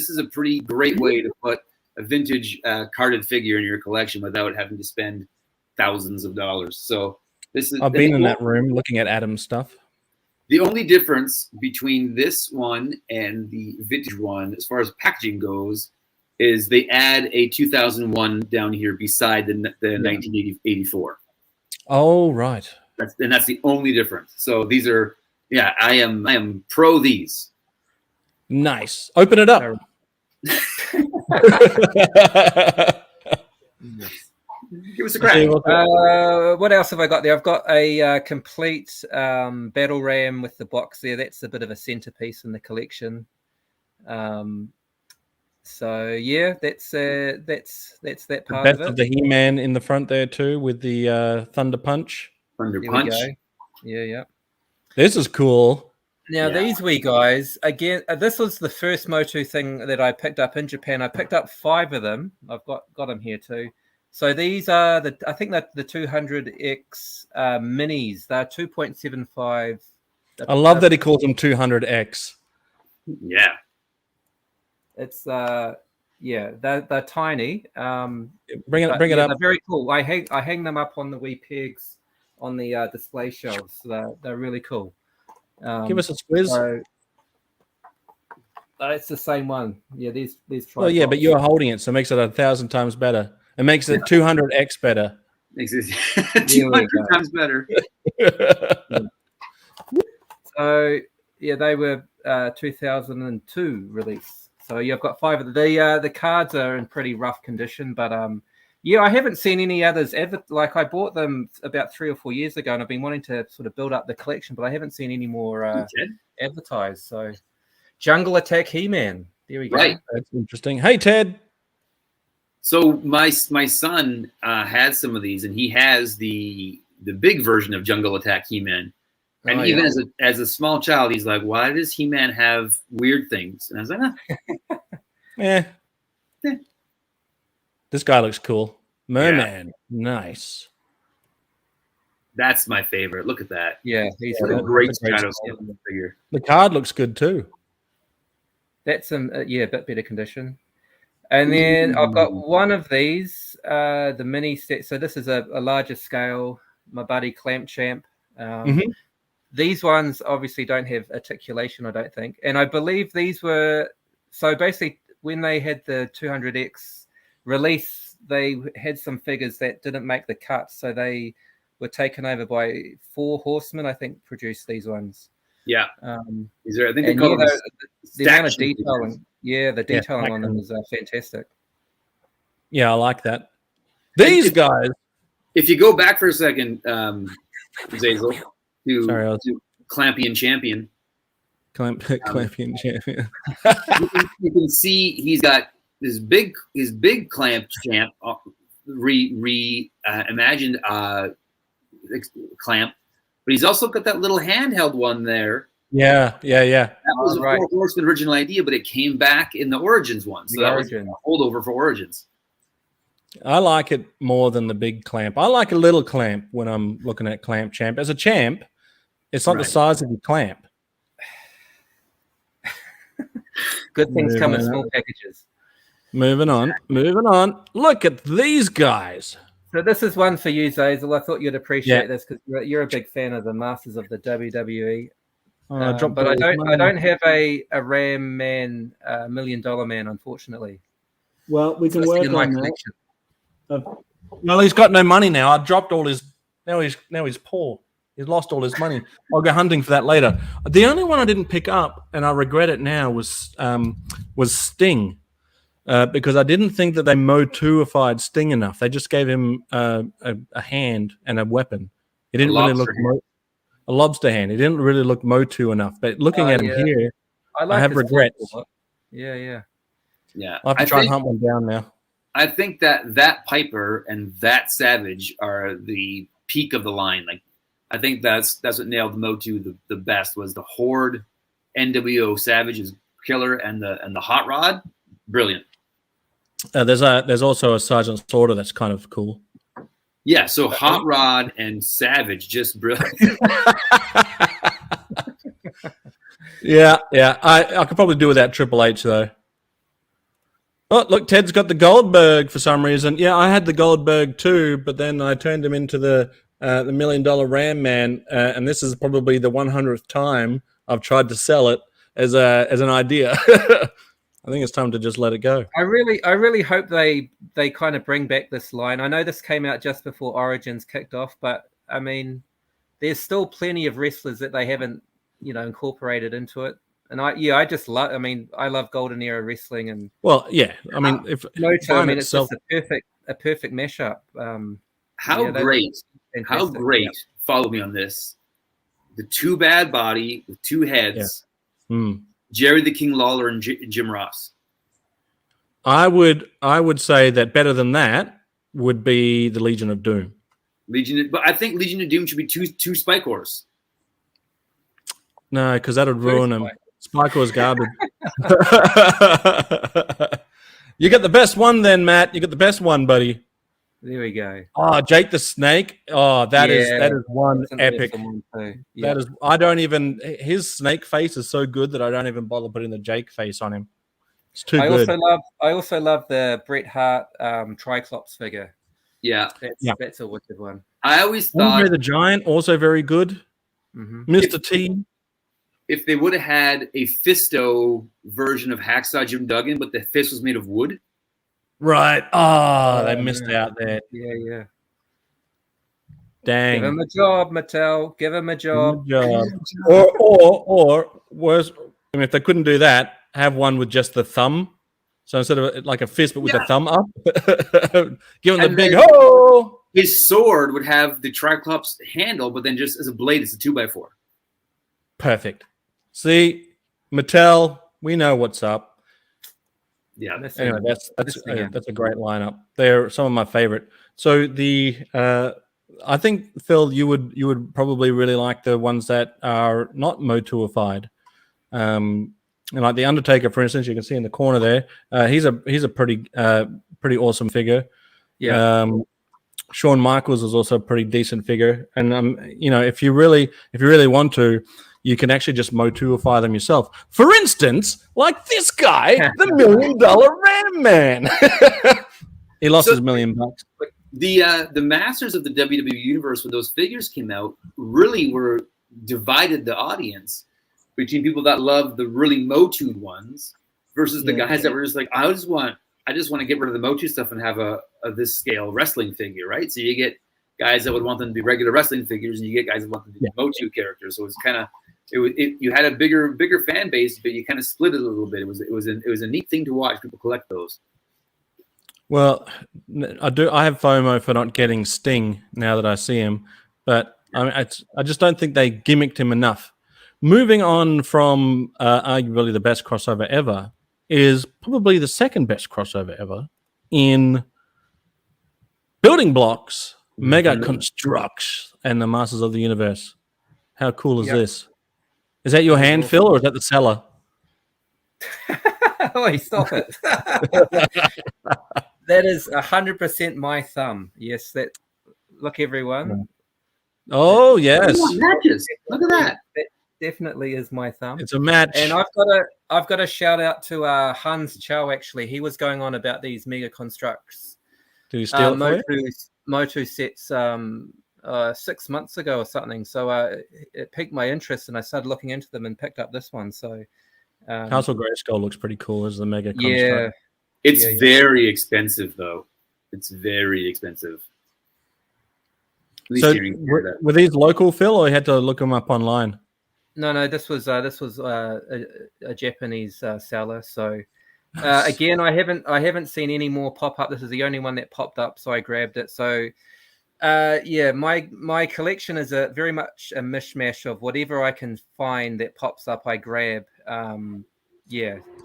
is a pretty great way to put a vintage carded figure in your collection without having to spend thousands of dollars. So
I've been in that room looking at Adam's stuff.
The only difference between this one and the vintage one, as far as packaging goes, is they add a 2001 down here beside the 1984.
Oh, right.
That's the only difference. So these are, I am pro these.
Nice. Open it up.
Give us a crack.
What else have I got there? I've got a complete battle ram with the box there. That's a bit of a centerpiece in the collection. So yeah, that's that part
the best
of it.
Of the He-Man in the front there too, with the Thunder Punch.
Thunder Punch.
Yeah.
This is cool.
Now these wee guys again. This was the first Motu thing that I picked up in Japan. I picked up 5 of them. I've got them here too. So these are I think that the 200X minis. They're 2.75.
I love that he calls them 200X.
Yeah.
It's they're tiny.
Bring it up.
They're very cool. I hang them up on the wee pegs on the display shelves. So they're really cool.
Give us a squiz.
So, it's the same one. Yeah, these.
Well, yeah, but you're holding it, so it makes it 1,000 times better. It makes it 200x better.
Makes it 200 times better.
So yeah, they were 2002 release. So you've got 5 of the cards are in pretty rough condition, but yeah, I haven't seen any others ever. Like I bought them about 3 or 4 years ago, and I've been wanting to sort of build up the collection, but I haven't seen any more advertised. So Jungle Attack He-Man. There we go.
Right.
That's interesting. Hey, Ted.
So my son had some of these, and he has the big version of Jungle Attack He-Man. And even as a small child, he's like, "Why does He-Man have weird things?" And I was like,
Yeah. This guy looks cool. Merman. Yeah. Nice.
That's my favorite. Look at that.
Yeah, he's
a great shadow figure.
The card looks good too.
That's a bit better condition. And then I've got one of these, the mini set. So this is a larger scale. My buddy Clamp Champ. These ones obviously don't have articulation, I don't think. And I believe these were so basically when they had the 200X release, they had some figures that didn't make the cut, so they were taken over by 4 Horsemen. I think produced these ones.
Yeah,
these
are. I think they call them
the amount of detailing. Yeah, the detailing on them is fantastic.
Yeah, I like that. These guys.
If you go back for a second, Zazel, to Clampion Champion.
Clampion Champion.
you can see he's got his big Clamp Champ imagined Clamp, but he's also got that little handheld one there.
Yeah.
That was a Four Horsemen original idea, but it came back in the Origins one. So that was a holdover for Origins.
I like it more than the big Clamp. I like a little Clamp when I'm looking at Clamp Champ. As a champ, it's not the size of your Clamp.
Good things come in small packages.
Moving on. Look at these guys.
So this is one for you, Zazel. I thought you'd appreciate this because you're a big fan of the Masters of the WWE. But I don't have a Ram Man, $1 million man, unfortunately.
Well, we can work on that. Well, he's got no money now. I dropped all his. Now he's poor. He's lost all his money. I'll go hunting for that later. The only one I didn't pick up, and I regret it now, was Sting, because I didn't think that they MOTUified Sting enough. They just gave him a hand and a weapon. He didn't really look a lobster hand. He didn't really look MOTU enough. But looking at him here, I have regrets.
Yeah.
I'll have to try and hunt one down now.
I think that Piper and that Savage are the peak of the line. Like, I think that's what nailed the MOTU the best was the Horde NWO Savage is killer and the Hot Rod, brilliant.
There's also a Sergeant Slaughter that's kind of cool.
Yeah, so Hot Rod and Savage just brilliant.
Yeah. I could probably do without Triple H though. Oh, look, Ted's got the Goldberg for some reason. Yeah, I had the Goldberg too, but then I turned him into the $1 million Ram Man, and this is probably the 100th time I've tried to sell it as an idea. I think it's time to just let it go.
I really hope they kind of bring back this line. I know this came out just before Origins kicked off, but I mean, there's still plenty of wrestlers that they haven't, incorporated into it. And I just love. I mean, I love Golden Era wrestling, and
I mean,
it's just a perfect mashup.
How great! Follow me on this. The 2 bad body with 2 heads.
Yeah.
Jerry the King Lawler and Jim Ross.
I would say that better than that would be the Legion of Doom.
But I think Legion of Doom should be two Spike Horse.
No, because that would ruin him. Spike Horse garbage. You got the best one then, Matt. You got the best one, buddy.
There we go.
Oh, Jake the Snake. Oh, that is one epic.
Yeah.
That is. I don't even. His snake face is so good that I don't even bother putting the Jake face on him. It's too good.
I also love the Bret Hart Triclops figure.
Yeah,
that's a wicked one.
I always thought
Andre the Giant also very good. Mr. T.
If they would have had a Fisto version of Hacksaw Jim Duggan, but the fist was made of wood,
Right. Oh, they missed
no.
out there.
Yeah.
Dang.
Give him a job, Mattel. Give him a job.
Or worse, I mean, if they couldn't do that, have one with just the thumb. So instead of like a fist, but with the thumb up, give him the big ho.
His sword would have the Triclops handle, but then just as a blade, it's a 2x4.
Perfect. See, Mattel, we know what's up.
Yeah.
Anyway, that's a great lineup. They're some of my favorite. So I think, Phil, you would probably really like the ones that are not MOTUified. And like the Undertaker, for instance, you can see in the corner there. He's a pretty awesome figure.
Yeah.
Shawn Michaels is also a pretty decent figure. And if you really want to, you can actually just MOTUify them yourself. For instance, like this guy, the $1 Million Ram Man. He lost his $1 million.
The masters of the WWE universe, when those figures came out, really divided the audience between people that love the really Motu'd ones versus the guys that were just like, I just want to get rid of the Motu stuff and have a this scale wrestling figure, right? So you get guys that would want them to be regular wrestling figures, and you get guys that want them to be Motu characters. So it's kind of you had a bigger fan base, but you kind of split it a little bit. It was a neat thing to watch people collect those.
Well, I have FOMO for not getting Sting now that I see him, but I mean, I just don't think they gimmicked him enough. Moving on from arguably the best crossover ever is probably the second best crossover ever in building blocks, mega constructs, and the Masters of the Universe. How cool is this? Is that your hand, Phil, or is that the seller?
Oh, stop it. That is 100% my thumb. Yes, look, everyone.
Oh, yes.
Matches. Look at that.
That definitely is my thumb.
It's a match.
And I've got a shout out to Hans Chow, actually. He was going on about these mega constructs.
Did he steal it for you?
Motu sets 6 months ago or something. So it piqued my interest, and I started looking into them and picked up this one. So
Castle Grayskull looks pretty cool as the mega construct.
Yeah.
It's very expensive, though. It's very expensive.
So were these local, Phil, or you had to look them up online?
No. This was a Japanese seller. So again, I haven't seen any more pop up. This is the only one that popped up, so I grabbed it. So my collection is very much a mishmash of whatever I can find that pops up, I grab.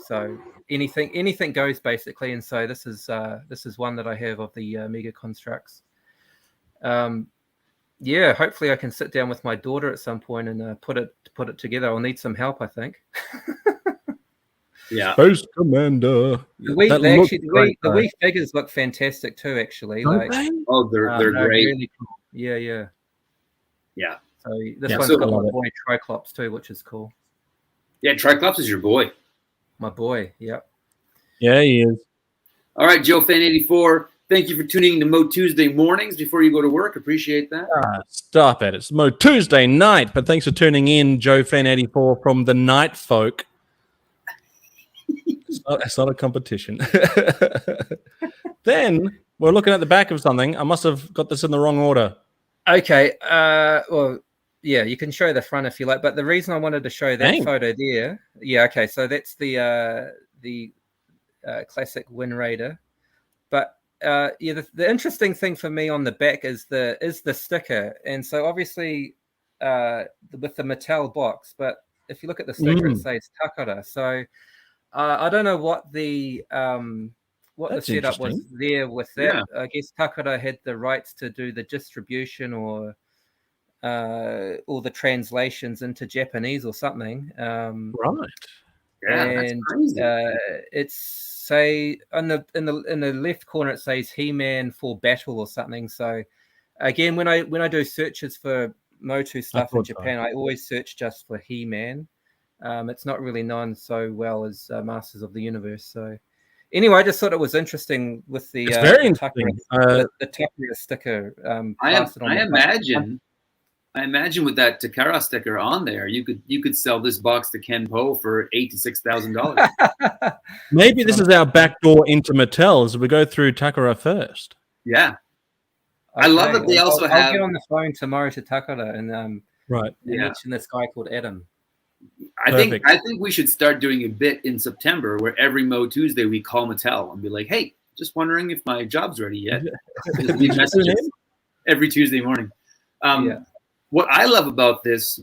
So anything goes basically, and so this is one that I have of the mega constructs. Hopefully I can sit down with my daughter at some point and put it together. I'll need some help, I think.
Yeah.
Space Commander.
The Wii figures look fantastic too, actually.
They're
great.
Really cool. Yeah. So this one's got my boy Triclops too, which is cool.
Yeah, Triclops is your boy.
My boy, yep.
Yeah, he is.
All right, Joe Fan 84. Thank you for tuning in to MOTUesday mornings before you go to work. Appreciate that.
Stop it. It's MOTUesday night, but thanks for tuning in, Joe Fan 84 from the Night Folk. It's not a competition. Then we're looking at the back of something. I must have got this in the wrong order.
Okay. You can show the front if you like, but the reason I wanted to show that photo there, okay, so that's the classic Wind Raider, but the interesting thing for me on the back is the sticker, and so obviously with the Mattel box, but if you look at the sticker, it says Takara. So I don't know what the setup was there with that. Yeah. I guess Takara had the rights to do the distribution or all the translations into Japanese or something.
Right.
Yeah,
and
that's crazy.
It's say in the left corner it says He-Man for Battle or something. So again, when I do searches for Motu stuff in Japan, I always search just for He-Man. It's not really known so well as Masters of the Universe. So anyway, I just thought it was interesting with the
very interesting.
the Takara sticker.
I imagine I imagine with that Takara sticker on there, you could sell this box to Ken Poe for $8,000 to $6,000.
Maybe this is our backdoor into Mattel as we go through Takara first.
Yeah.
Okay,
I love that they also have.
I'll get on the phone tomorrow to Takara and
Right.
mention this guy called Adam.
I think we should start doing a bit in September where every MOTUesday we call Mattel and be like, "Hey, just wondering if my job's ready yet." Just leave messages every Tuesday morning. What I love about this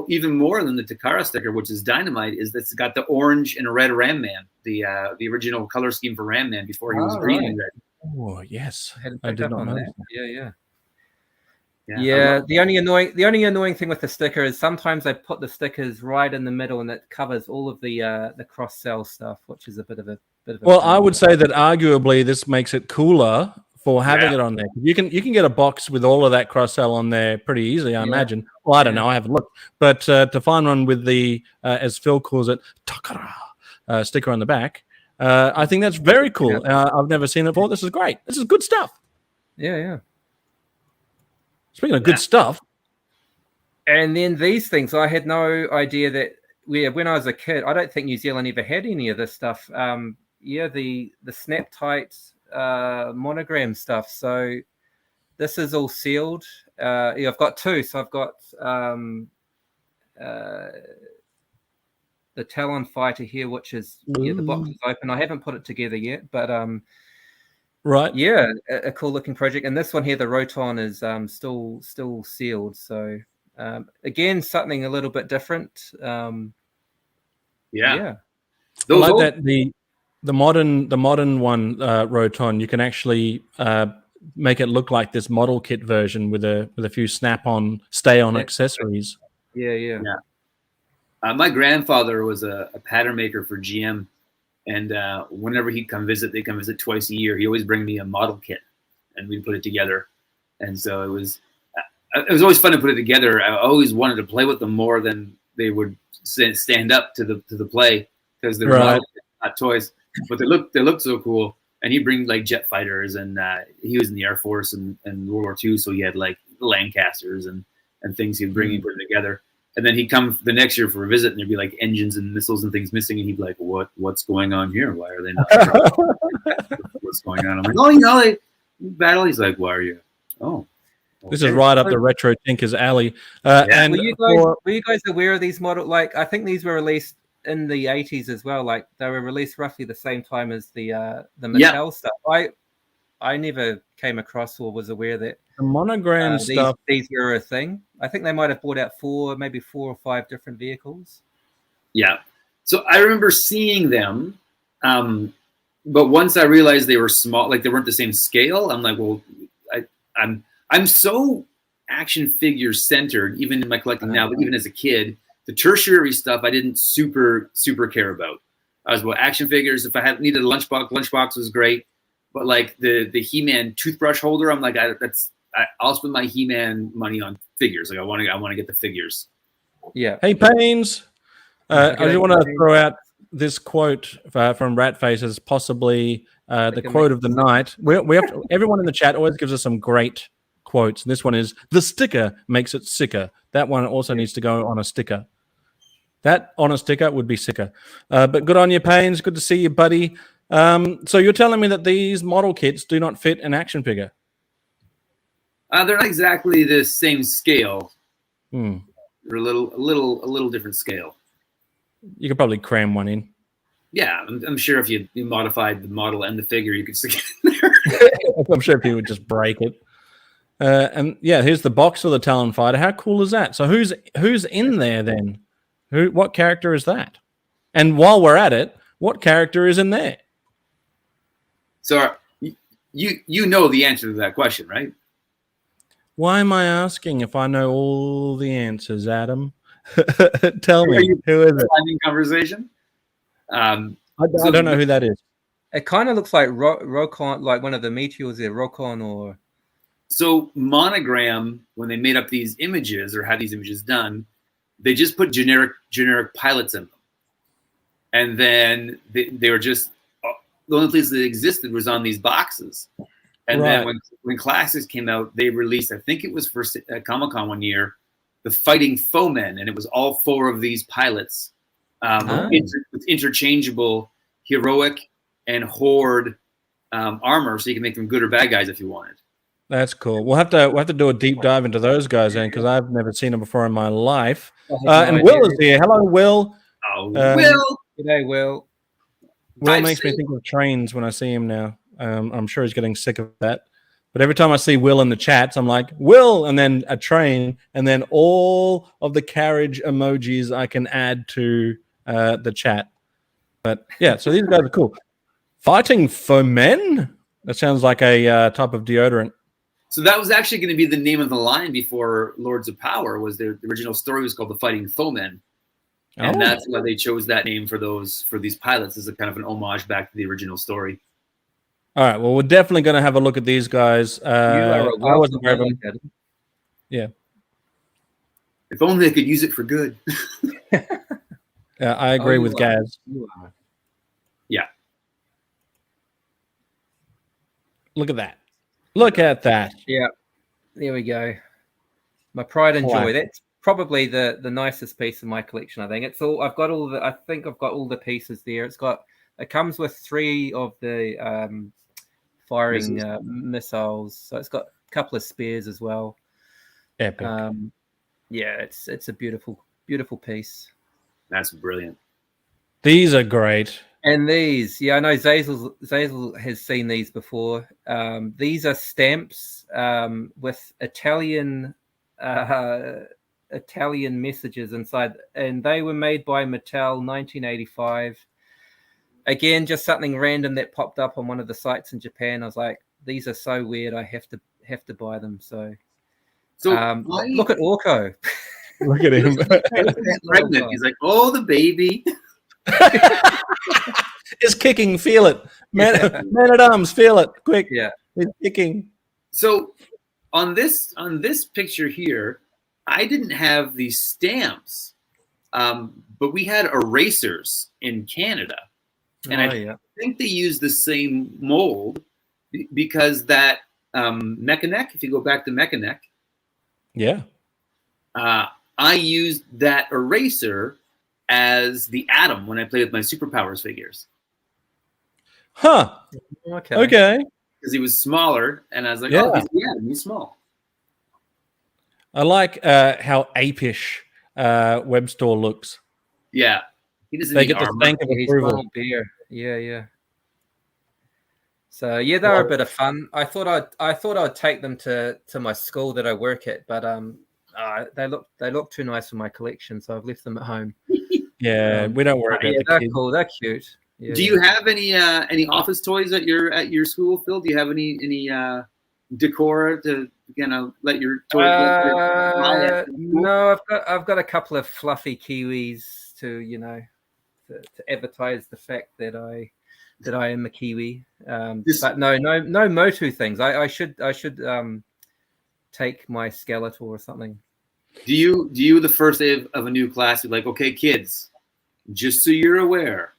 even more than the Takara sticker, which is dynamite, is that it's got the orange and red Ram Man, the original color scheme for Ram Man before he was green and red.
Oh yes,
I did not know
that.
Yeah. The only annoying thing with the sticker is sometimes I put the stickers right in the middle and it covers all of the cross sell stuff, which is a bit of a.
Well, I would say that arguably this makes it cooler for having it on there. You can get a box with all of that cross sell on there pretty easily, I imagine. Well, I don't know, I haven't looked, but to find one with the as Phil calls it, Takara sticker on the back. I think that's very cool. I've never seen it before. This is great. This is good stuff.
Yeah.
Speaking of good stuff.
And then these things, I had no idea that when I was a kid, I don't think New Zealand ever had any of this stuff. The snap tight monogram stuff. So this is all sealed. I've got two. So I've got the Talon Fighter here, which is the box is open. I haven't put it together yet, but right, a cool looking project. And this one here, the Roton, is still sealed. So again, something a little bit different.
Those like that the modern one Roton, you can actually make it look like this model kit version with a few snap-on, stay-on accessories.
Yeah.
My grandfather was a pattern maker for GM, and whenever he'd come visit, they come visit twice a year. He always bring me a model kit, and we'd put it together. And so it was always fun to put it together. I always wanted to play with them more than they would stand up to the play because they're not toys, but they look so cool. And he'd bring like jet fighters, and he was in the Air Force and World War II, so he had like Lancasters and things he'd bring and put it together. And then he'd come the next year for a visit, and there'd be like engines and missiles and things missing, and he'd be like, "What's going on here? Why are they not? What's going on?" I'm like, "Oh, they battle." He's like, "Why are you?" Oh, okay.
This is right up the Retro Tinker's alley. And
were you guys aware of these models? Like, I think these were released in the 80s as well. Like, they were released roughly the same time as the Mattel stuff. I never came across or was aware that
the monogram stuff.
These were a thing. I think they might have brought out maybe 4 or 5 different vehicles. Yeah.
So I remember seeing them, but once I realized they were small, like they weren't the same scale, I'm like, well, I'm so action figure centered, even in my collecting now, but even as a kid, the tertiary stuff I didn't super care about. I was about action figures. If I needed a lunchbox was great. But like the He-Man toothbrush holder, I'm like, I'll spend my He-Man money on figures. Like I want to get the figures.
Yeah.
Hey, Pains. I just want to throw out this quote from Ratface as possibly the quote of the night. We have to, everyone in the chat always gives us some great quotes. And this one is, "The sticker makes it sicker." That one also needs to go on a sticker. That on a sticker would be sicker. But good on you, Pains. Good to see you, buddy. So you're telling me that these model kits do not fit an action figure?
They're not exactly the same scale.
They're
a little different scale.
You could probably cram one in.
Yeah, I'm sure if you modified the model and the figure, you could stick it in there.
I'm sure people would just break it. And yeah, here's the box for the Talon Fighter. How cool is that? So who's in there then? What character is that? And while we're at it, what character is in there?
So you know the answer to that question, right?
Why am I asking if I know all the answers, Adam? Tell me, who is it?
Conversation.
I don't know who that is.
It kind of looks like Rokon, like one of the meteors there, Rokon or.
So Monogram, when they made up these images or had these images done, they just put generic pilots in them, and then they were just the only place that existed was on these boxes. And then when Classics came out, they released, I think it was for Comic-Con one year, the Fighting Foemen, and it was all 4 of these pilots with interchangeable heroic and horde armor, so you can make them good or bad guys if you wanted.
That's cool. We'll have to do a deep dive into those guys then, because I've never seen them before in my life. And Will is here. Hello, Will.
Oh, Will.
G'day, Will.
Will makes me think of trains when I see him now. I'm sure he's getting sick of that. But every time I see Will in the chats, I'm like, Will, and then a train, and then all of the carriage emojis I can add to the chat. But yeah, so these guys are cool. Fighting Foemen? That sounds like a type of deodorant.
So that was actually going to be the name of the line before Lords of Power. The original story was called The Fighting Foemen. And that's why they chose that name for these pilots, as a kind of an homage back to the original story.
All right. Well, we're definitely going to have a look at these guys. I wasn't aware of them. Yeah.
If only they could use it for good.
Yeah, I agree with Gazz.
Yeah.
Look at that. Look at that.
Yeah. There we go. My pride and joy. That's probably the nicest piece of my collection, I think. I think I've got all the pieces there. It comes with 3 of the firing missiles. So it's got a couple of spears as well.
Epic.
Yeah, it's a beautiful, beautiful piece.
That's brilliant.
These are great.
And these, I know Zazel has seen these before. These are stamps with Italian messages inside, and they were made by Mattel, 1985. Again, just something random that popped up on one of the sites in Japan. I was like, these are so weird. I have to buy them. So look at Orko.
Look at him.
Pregnant. He's like, oh, the baby.
It's kicking. Feel it. Man at arms. Feel it. Quick.
Yeah.
It's kicking.
So on this picture here, I didn't have these stamps, but we had erasers in Canada. And I think they used the same mold because that Mechaneck, if you go back to Mechaneck, I used that eraser as the Atom when I played with my Superpowers figures.
Huh. Okay.
Because he was smaller, and I was like, oh, he's the Atom, he's small.
I like how apish Webstore looks.
Yeah. He doesn't
they
need
get the stank of approval.
Beer. Yeah. So yeah, they were a bit of fun. I thought I'd take them to my school that I work at, but they look too nice for my collection, so I've left them at home.
Yeah, we don't worry about the
they're
kids.
cool. They're cute. Yeah,
Do you have any office toys at your school, Phil? Do you have any decor to let your toys?
No, I've got a couple of fluffy kiwis to advertise the fact that I am a Kiwi. But no Motu things. I should take my Skeletor or something.
Do you the first day of a new class, you're like, okay, kids, just so you're aware,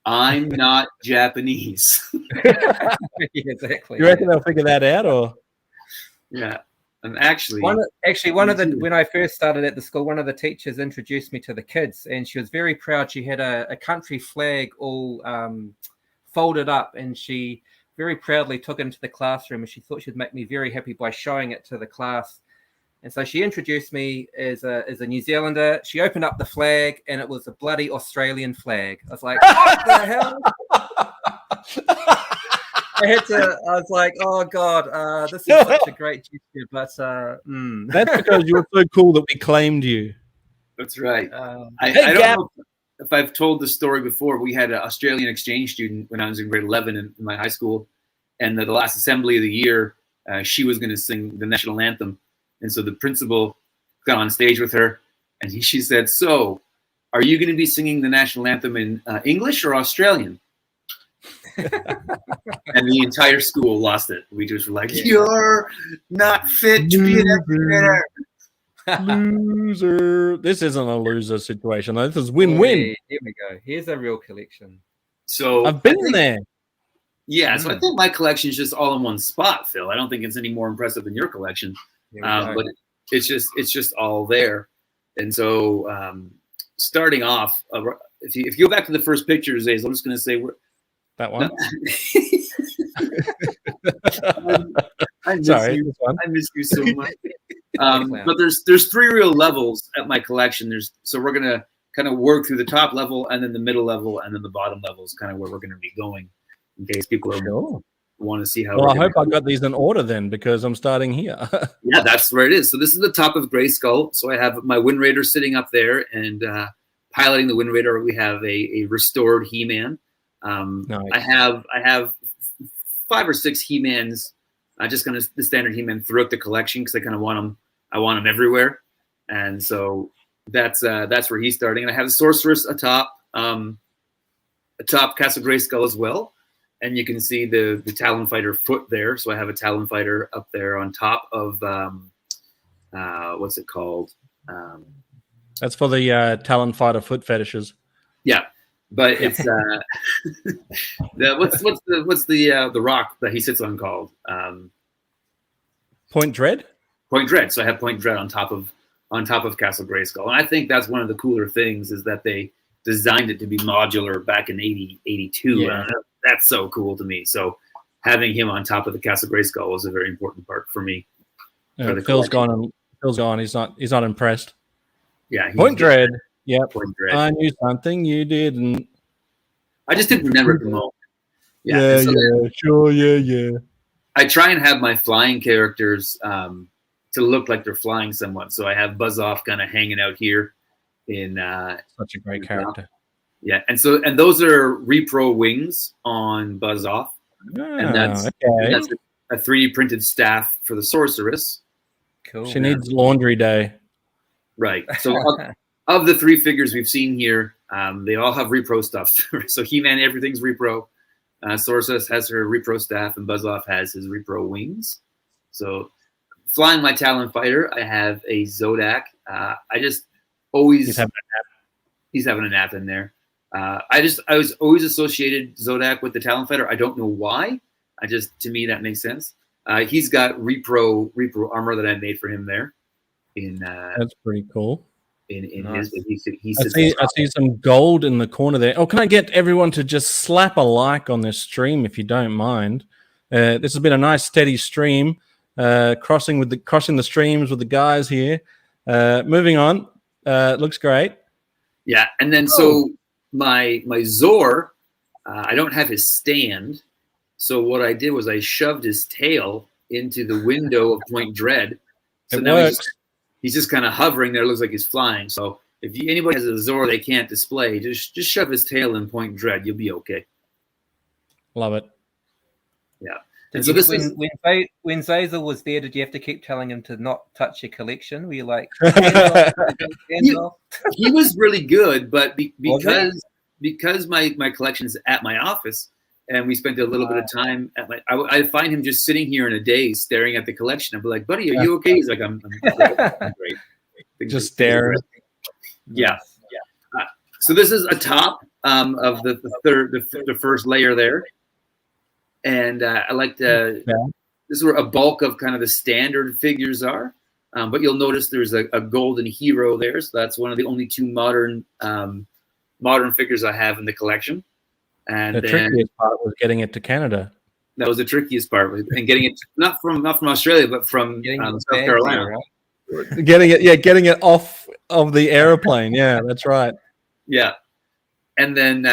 I'm not Japanese.
Yeah, exactly.
You reckon they'll figure that out, or?
Yeah. I'm actually
when I first started at the school, one of the teachers introduced me to the kids, and she was very proud. She had a country flag all folded up, and she very proudly took it into the classroom, and she thought she'd make me very happy by showing it to the class. And so she introduced me as a New Zealander. She opened up the flag, and it was a bloody Australian flag. I was like, what the hell? I was like, oh God, this is such a great gesture, but
that's because you were so cool that we claimed you.
That's right. I don't know if I've told the story before. We had an Australian exchange student when I was in grade 11 in my high school, and the last assembly of the year, she was going to sing the national anthem, and so the principal got on stage with her, and she said, "So, are you going to be singing the national anthem in English or Australian?" And the entire school lost it. We just were like, "You're not fit to be an
loser." This isn't a loser situation. This is win-win.
Here we go. Here's a real collection.
So
I've been there.
Yeah, so I think my collection is just all in one spot, Phil. I don't think it's any more impressive than your collection, but it's just all there. And so starting off, if you go back to the first pictures, I'm just going to say
that one.
I miss
Sorry,
you.
this one.
I miss you so much. But there's 3 real levels at my collection. So we're gonna kind of work through the top level, and then the middle level, and then the bottom level is kind of where we're going to be going, in case people want to see how.
Well, I hope I got these in order then, because I'm starting here.
Yeah, that's where it is. So this is the top of Grey Skull. So I have my Wind Raider sitting up there, and piloting the Wind Raider, we have a restored He-Man.
Nice.
I have 5 or 6 He-Mans. Just kind of the standard He-Man throughout the collection, because I kind of want them. I want them everywhere, and so that's where he's starting. And I have the Sorceress atop Castle Grayskull as well, and you can see the Talon Fighter foot there. So I have a Talon Fighter up there on top of what's it called?
That's for the Talon Fighter foot fetishes.
Yeah, but it's what's the rock that he sits on called?
Point Dread.
Point Dread. So I have Point Dread on top of Castle Grayskull, and I think that's one of the cooler things is that they designed it to be modular back in 82.
Yeah.
That's so cool to me. So having him on top of the Castle Grayskull was a very important part for me.
Phil's gone. He's not impressed.
Yeah.
Point Dread. Yeah.
Point Dread.
I knew something you didn't.
I just didn't remember at the moment.
Yeah. Sure. Yeah.
I try and have my flying characters to look like they're flying somewhat. So I have Buzz Off kind of hanging out here in
such a great character.
Yeah, and those are repro wings on Buzz Off. And that's a 3D printed staff for the Sorceress.
Cool.
She needs laundry day.
Right. So of the 3 figures we've seen here, they all have repro stuff. So He-Man, everything's repro. Sorceress has her repro staff, and Buzz Off has his repro wings. So flying my Talon Fighter, I have a Zodak. I just always he's having a nap in there. I was always associated Zodak with the Talon Fighter. I don't know why. To me that makes sense. He's got repro armor that I made for him there.
That's pretty cool.
In
nice.
his,
I see some gold in the corner there. Oh, can I get everyone to just slap a like on this stream if you don't mind? This has been a nice steady stream. Crossing the streams with the guys here. Moving on. Looks great.
Yeah, and then so my Zor, I don't have his stand. So what I did was I shoved his tail into the window of Point Dread. So now he's just kind of hovering there. It looks like he's flying. So if anybody has a Zor they can't display, just shove his tail in Point Dread. You'll be okay.
Love it.
Yeah.
And so when Zazel was there, did you have to keep telling him to not touch your collection? Were you like, hands off?
He was really good, but because my collection is at my office, and we spent a little bit of time at I find him just sitting here in a daze, staring at the collection. I'd be like, "Buddy, are you okay?" He's like, "I'm great. I'm great."
Just staring.
Yeah. So this is a top of the first layer there. And I like this is where a bulk of kind of the standard figures are. But you'll notice there's a golden hero there. So that's one of the only 2 modern figures I have in the collection. And
the trickiest part was getting it to Canada.
That was the trickiest part, and getting it not from Australia, but from South Carolina.
Right? Getting it off of the airplane. Yeah, that's right.
Yeah. And then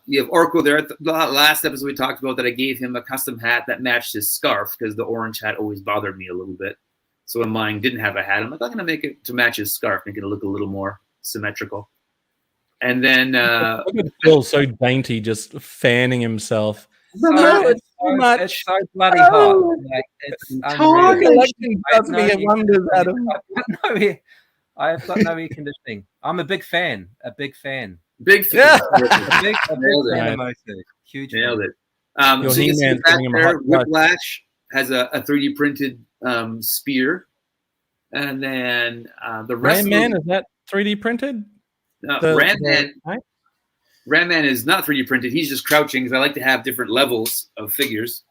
you have Orko there. The last episode we talked about that I gave him a custom hat that matched his scarf because the orange hat always bothered me a little bit. So when mine didn't have a hat, I'm like, I'm going to make it to match his scarf, make it look a little more symmetrical. And then
look at Phil, so dainty, just fanning himself.
It's so much. It's so bloody hot. Like, it's
collection does me wonders, Adam.
I've got no air conditioning. I'm a big fan.
Big fan.
A big fan of MOTU. Huge.
Nailed it. So you see back there, Whiplash has a 3D printed spear, and then the rest.
Ram-Man, is that 3D printed?
Ram-Man is not 3D printed. He's just crouching because I like to have different levels of figures.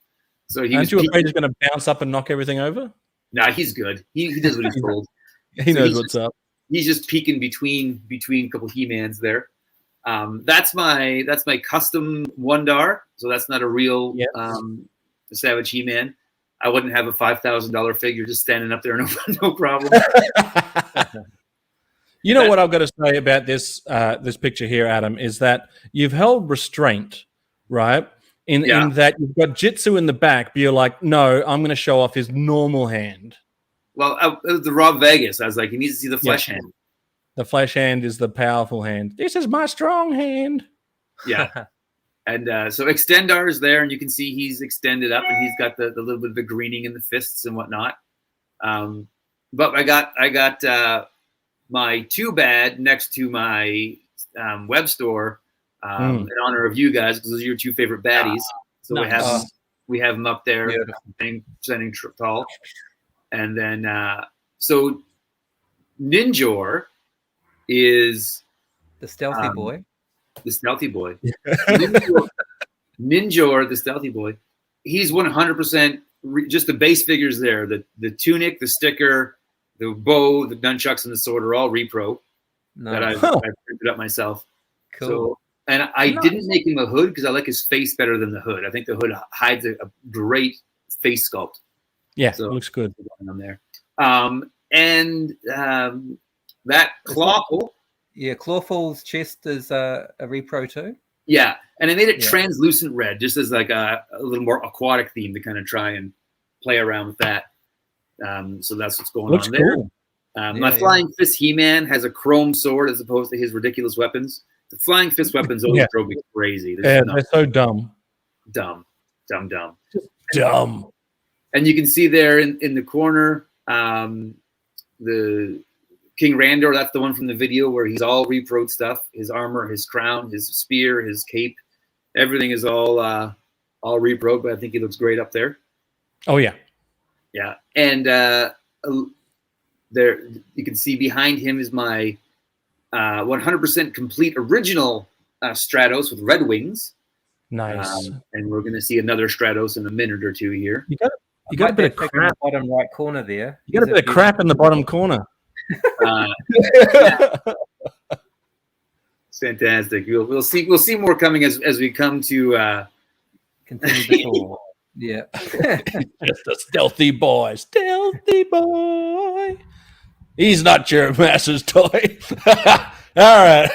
So
aren't you afraid he's going to bounce up and knock everything over?
Nah, he's good. He does what he's told.
He knows what's up.
he's just peeking between a couple He-Mans there. That's my custom Wondar, so that's not a real Savage He-Man. I wouldn't have a $5,000 figure just standing up there, no problem.
You know what I've got to say about this this picture here, Adam, is that you've held restraint, right? In that you've got Jitsu in the back, but you're like, no, I'm going to show off his normal hand.
Well, it was the Rob Vegas. I was like, he needs to see the flesh hand.
The flesh hand is the powerful hand. This is my strong hand.
Yeah. And so Extendar is there, and you can see he's extended up, and he's got the little bit of the greening in the fists and whatnot. But I got my Too Bad next to my web store in honor of you guys, because those are your two favorite baddies. So we have them up there, sending tall. And then so Ninjor is
the stealthy boy.
The stealthy boy. Ninjor, the stealthy boy. He's 100% just the base figures there. The tunic, the sticker, the bow, the nunchucks, and the sword are all repro that I printed up myself.
Cool. So,
and I didn't make him a hood because I like his face better than the hood. I think the hood hides a great face sculpt.
Yeah, so it looks good
on there. That Clawful.
Yeah, Clawful's chest is a repro too.
Yeah, and I made it translucent red, just as like a little more aquatic theme to kind of try and play around with that. So that's what's going on there.
Cool.
My Flying Fist He-Man has a chrome sword as opposed to his ridiculous weapons. The Flying Fist weapons always drove me crazy.
They're so dumb.
Dumb.
Just dumb.
And you can see there in the corner, the King Randor, that's the one from the video where he's all reproed stuff. His armor, his crown, his spear, his cape. Everything is all reproed, but I think he looks great up there.
Oh, yeah.
Yeah. And there you can see behind him is my 100% complete original Stratos with red wings.
Nice.
And we're going to see another Stratos in a minute or two here.
You got a bit of crap
in the bottom right corner there.
You got a bit of crap in the bottom corner.
Fantastic. We'll see more coming as we come to
continue the tour. Yeah.
Just a stealthy boy. He's not your master's toy. All right.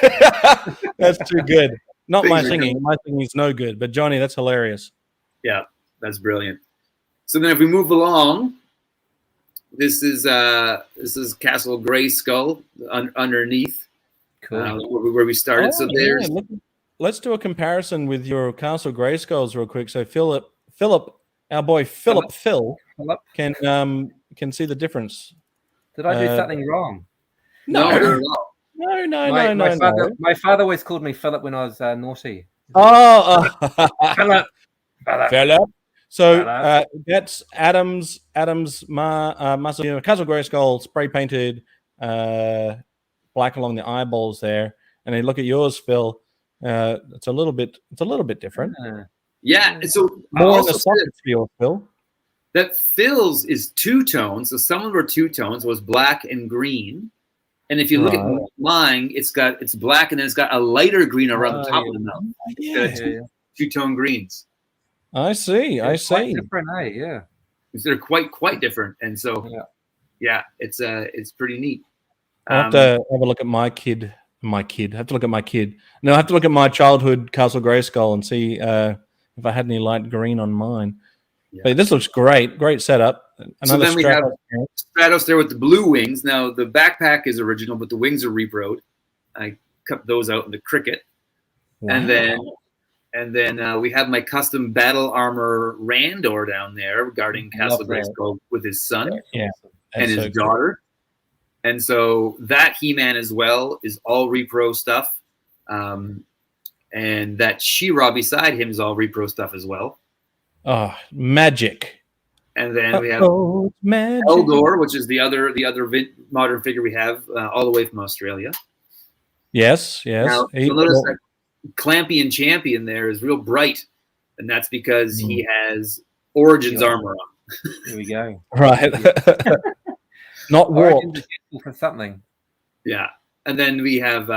That's too good. Not my singing. My singing's no good. But Johnny, that's hilarious.
Yeah, that's brilliant. So then if we move along, this is Castle Grayskull underneath.
Cool.
Where we started. So there's
let's do a comparison with your Castle Grayskulls real quick. So Philip, our boy Phil can see the difference.
Did I do something wrong?
No.
My father always called me Philip when I was naughty.
Philip. So that's Adam's muscle. Castle Grayskull spray painted black along the eyeballs there, and then look at yours, Phil. It's a little bit different.
Yeah, so
more on the socket feel, Phil.
That Phil's is two tones. So some of them are two tones. So it's black and green. And if you look at mine, it's black and then it's got a lighter green around the top of the mouth. Two-tone greens.
I see.
Quite different, yeah.
They're quite different, and so it's pretty neat.
I have to have a look at my kid. I have to look at my kid. No, I have to look at my childhood Castle Grayskull and see if I had any light green on mine. Yeah. But this looks great. Great setup.
So then we have Stratos there with the blue wings. Now the backpack is original, but the wings are reproed. I cut those out in the cricket, and then we have my custom battle armor Randor down there guarding Castle Grayskull with his son and his daughter. And so that He-Man as well is all repro stuff. And that She-Ra beside him is all repro stuff as well.
Oh, magic.
And then we have Eldor, which is the other modern figure we have all the way from Australia.
Yes.
Now, you'll notice that Clampion Champion there is real bright, and that's because he has Origins armor on.
Here we go.
Right. Not warped.
For something.
Yeah. And then we have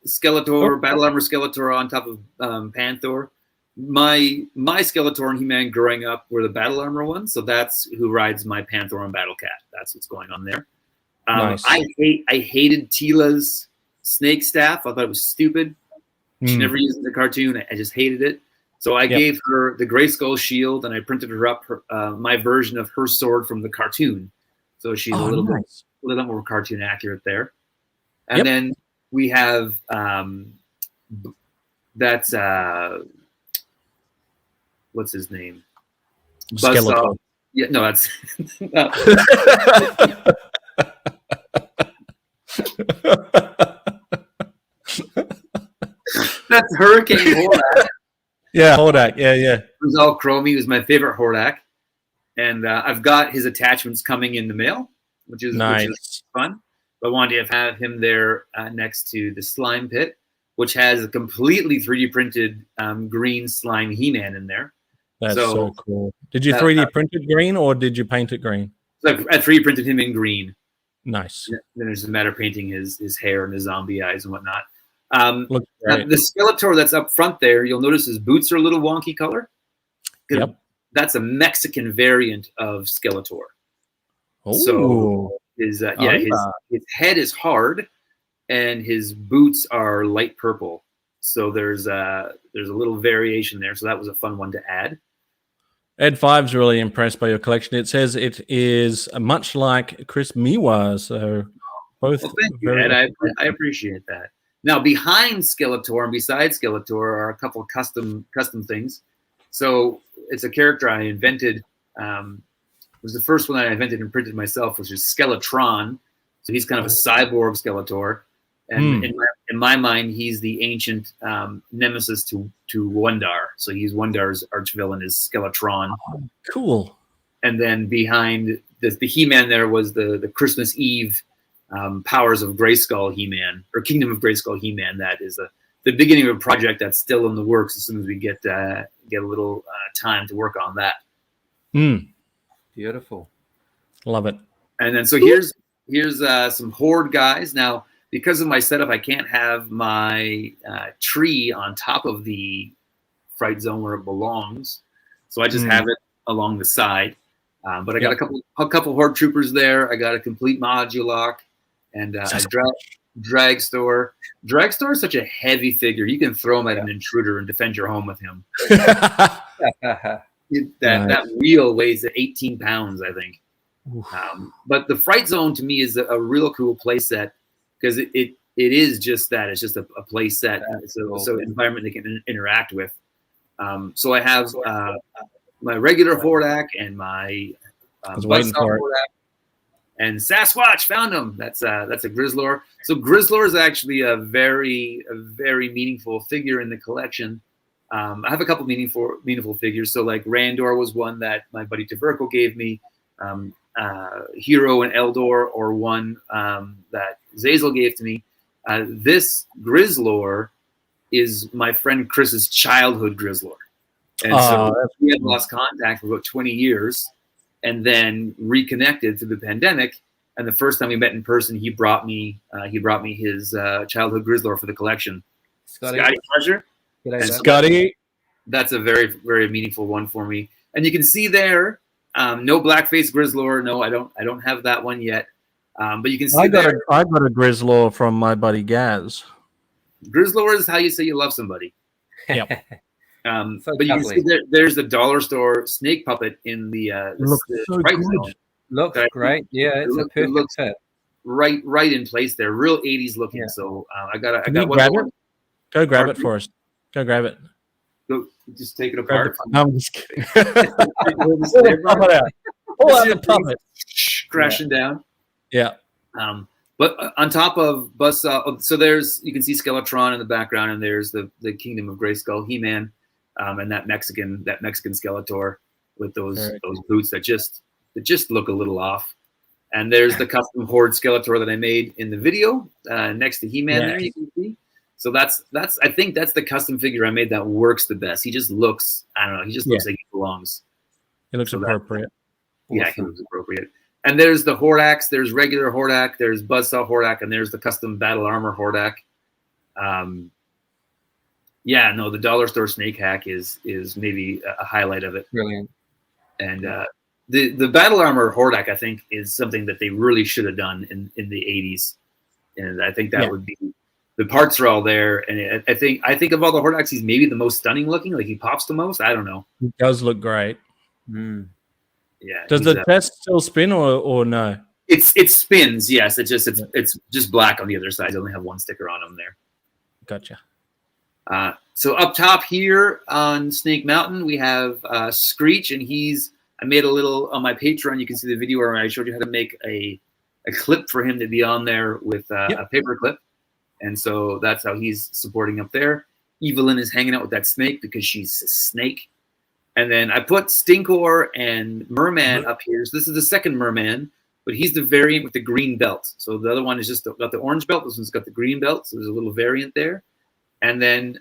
Skeletor, Battle Armor Skeletor on top of Panther. My Skeletor and He-Man growing up were the Battle Armor ones, so that's who rides my Panther and Battle Cat. That's what's going on there.
Nice.
I hated Tila's snake staff. I thought it was stupid. She never used it in the cartoon. I just hated it. So I gave her the Grayskull shield, and I printed her up my version of her sword from the cartoon. So she's a little bit more cartoon accurate there. And then we have that's what's his name?
Skeletor.
Yeah, no, that's that's Hurricane Hordak.
Yeah, Hordak. Yeah.
It was all chromey. He was my favorite Hordak. And I've got his attachments coming in the mail, which is fun. But I wanted to have him there next to the slime pit, which has a completely 3D printed green slime He-Man in there.
That's so cool. Did you 3D print it green or did you paint it green?
So I 3D printed him in green.
Nice.
Then there's a matter of painting his hair and his zombie eyes and whatnot.
Looks great.
The Skeletor that's up front there, you'll notice his boots are a little wonky color.
Yep.
That's a Mexican variant of Skeletor.
Oh.
So his head is hard and his boots are light purple. So there's a little variation there. So that was a fun one to add.
EdFive's really impressed by your collection. It says it is much like Chris Miwa. So both.
Well, thank you, Ed. I appreciate that. Now behind Skeletor and beside Skeletor are a couple of custom things. So it's a character I invented. It was the first one that I invented and printed myself, which is Skeletron. So he's kind of a cyborg Skeletor. And in my mind, he's the ancient nemesis to Wundar. So he's Wundar's archvillain is Skeletron.
Oh, cool.
And then behind the He-Man there was the Christmas Eve Powers of Grayskull He-Man, or Kingdom of Grayskull He-Man. That is the beginning of a project that's still in the works as soon as we get a little time to work on that.
Beautiful.
Love it.
And then so here's some Horde guys. Now, because of my setup, I can't have my tree on top of the Fright Zone where it belongs. So I just have it along the side. But I got a couple Horde troopers there. I got a complete Modulok and a Dragstore. Dragstore is such a heavy figure. You can throw him at an intruder and defend your home with him. That wheel weighs 18 pounds, I think. But the Fright Zone to me is a real cool play set because it is just that. It's just a play set. So environment they can interact with. So I have my regular Hordak and my Buzzsaw Hordak. And Sasquatch found him. That's a Grizzlor. So Grizzlor is actually a very meaningful figure in the collection. I have a couple meaningful figures. So like Randor was one that my buddy Taverko gave me. Hero and Eldor, or one that Zazel gave to me. This Grizzlor is my friend Chris's childhood Grizzlor. And so we had lost contact for about 20 years and then reconnected through the pandemic. And the first time we met in person, he brought me his childhood Grizzlor for the collection. Scotty pleasure.
Scotty.
That's a very, very meaningful one for me. And you can see there, no blackface Grizzlor. No, I don't have that one yet. But you can see I got a
Grizzlor from my buddy Gazz.
Grizzlor is how you say you love somebody.
Yep.
But you can see there's the dollar store snake puppet in the Fright Zone.
Looks great. Yeah, it's a perfect set.
Right in place there. Real 80s looking. Yeah. So I got one.
Grab it? Go grab it for us. Go grab it.
Go, just take it apart.
No, I'm just kidding. Pull out the puppet.
Crashing down.
Yeah.
But on top of Buzzsaw, so you can see Skeletron in the background, and there's the Kingdom of Grayskull He-Man, and that Mexican Skeletor with those boots that just look a little off. And there's the custom Horde Skeletor that I made in the video next to He-Man. There you can see. So I think that's the custom figure I made that works the best. He just looks, I don't know, he just looks like he belongs.
He looks appropriate.
Yeah, he looks appropriate. And there's the Hordak, there's regular Hordak, there's Buzzsaw Hordak, and there's the custom Battle Armor Hordak. Yeah, no, the dollar store snake hack is maybe a highlight of it.
Brilliant.
And the Battle Armor Hordak, I think, is something that they really should have done in the 80s. And I think that would be, the parts are all there. And I think of all the Hordaks, he's maybe the most stunning looking. Like he pops the most. I don't know.
He does look great.
Mm.
Yeah.
Does the chest still spin or no?
It spins, yes. It's just black on the other side. They only have one sticker on them there.
Gotcha.
So up top here on Snake Mountain, we have Screech, and I made a little on my Patreon. You can see the video where I showed you how to make a clip for him to be on there with a paper clip. And so that's how he's supporting up there. Evelyn is hanging out with that snake because she's a snake. And then I put Stinkor and Merman up here. So this is the second Merman, but he's the variant with the green belt. So the other one is just got the orange belt. This one's got the green belt. So there's a little variant there. And then,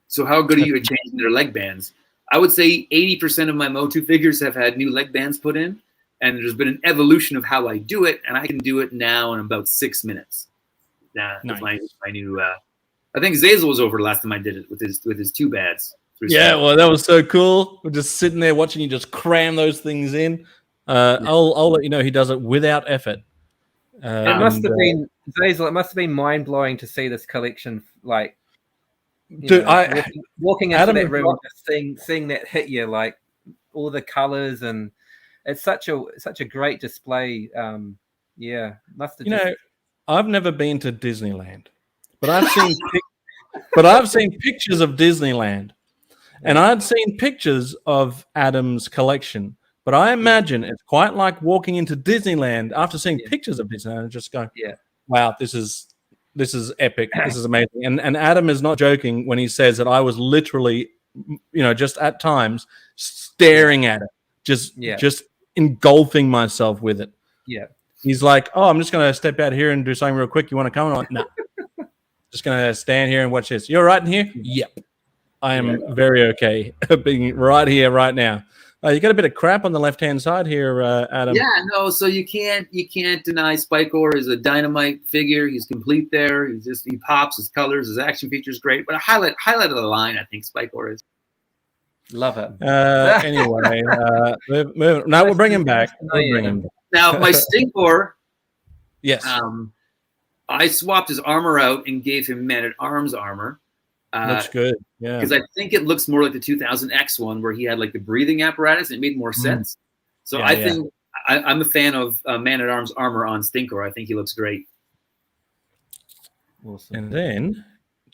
so how good are you at changing their leg bands? I would say 80% of my Motu figures have had new leg bands put in. And there's been an evolution of how I do it, and I can do it now in about 6 minutes. Nice. My new, I think Zazel was over last time I did it with his two bads.
Yeah, well, that was so cool. We're just sitting there watching you just cram those things in. I'll let you know he does it without effort.
It must have been Zazel. It must have been mind blowing to see this collection, like,
dude,
walking into that room and just seeing that hit you, like all the colors, and it's such a great display. Must have.
I've never been to Disneyland, but I've seen pictures of Disneyland, and I'd seen pictures of Adam's collection. But I imagine it's quite like walking into Disneyland after seeing pictures of Disneyland and just going, wow, this is epic. This is amazing. And Adam is not joking when he says that I was literally, just at times staring at it, just engulfing myself with it.
Yeah.
He's like, oh, I'm just going to step out here and do something real quick. You want to come? I'm like, no. Just going to stand here and watch this. You're right in here? Yep. I am very okay being right here, right now. You got a bit of crap on the left-hand side here, Adam.
Yeah, no. So you can't deny Spikor is a dynamite figure. He's complete there. He pops. His colors, his action features, great. But a highlight of the line, I think Spikor is.
Love it.
Anyway, now we'll bring him back.
Now my Stinkor.
Yes.
I swapped his armor out and gave him Man-at-Arms armor.
Looks good, yeah.
Because I think it looks more like the 2000X one where he had like the breathing apparatus. It made more sense. So I think I'm a fan of Man-at-Arms armor on Stinkor. I think he looks great.
Awesome. And then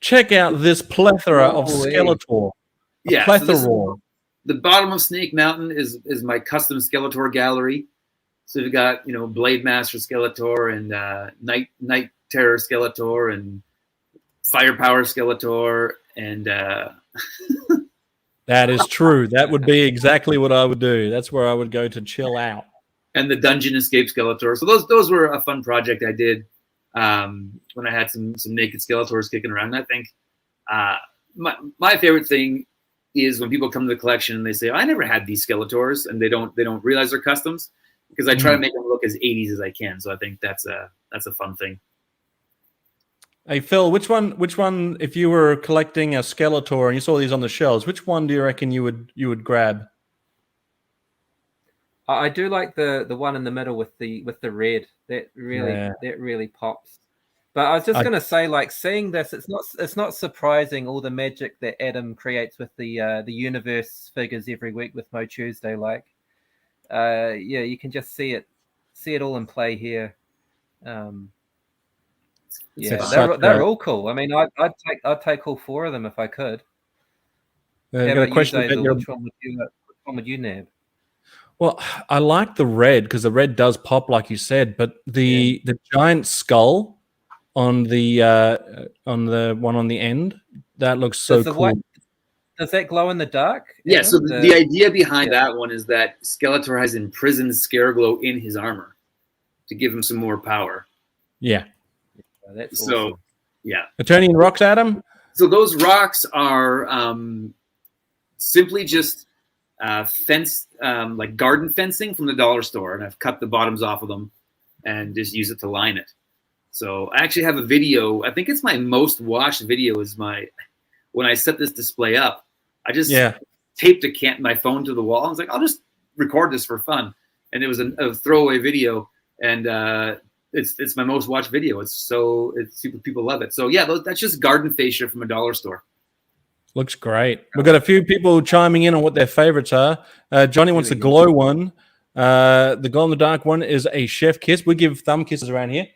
check out this plethora of Skeletor.
Yeah. So the bottom of Snake Mountain is my custom Skeletor gallery. So we've got Blade Master Skeletor and Night Terror Skeletor and Firepower Skeletor, and
that is true. That would be exactly what I would do. That's where I would go to chill out.
And the Dungeon Escape Skeletor. So those were a fun project I did when I had some naked Skeletors kicking around. And I think my favorite thing is when people come to the collection and they say, I never had these Skeletors, and they don't realize they're customs, because I try to make them look as 80s as I can. So I think that's a fun thing.
Hey Phil, which one? If you were collecting a Skeletor and you saw these on the shelves, which one do you reckon you would grab?
I do like the one in the middle with the red. That really pops. But I was just gonna say, like, seeing this, it's not surprising all the magic that Adam creates with the universe figures every week with MOTUesday. Like, you can just see it all in play here. They're all cool. I mean, I'd take all four of them if I could.
Got a question.
Which one would you nab?
Well, I like the red because the red does pop, like you said. But the giant skull on the one on the end, that looks so cool.
Does that glow in the dark?
Yeah. So the idea behind that one is that Skeletor has imprisoned Scareglow in his armor to give him some more power.
Yeah.
That's awesome.
Yeah.
Eternian rocks, Adam?
So those rocks are simply just fence, like garden fencing from the dollar store, and I've cut the bottoms off of them and just use it to line it. So I actually have a video. I think it's my most watched video is when I set this display up. I just taped my phone to the wall. I was like, I'll just record this for fun. And it was a throwaway video, and it's my most watched video. It's super, people love it. So yeah, that's just garden fascia from a dollar store.
Looks great. We've got a few people chiming in on what their favorites are. Johnny wants the glow one. The glow in the dark one is a chef kiss. We give thumb kisses around here.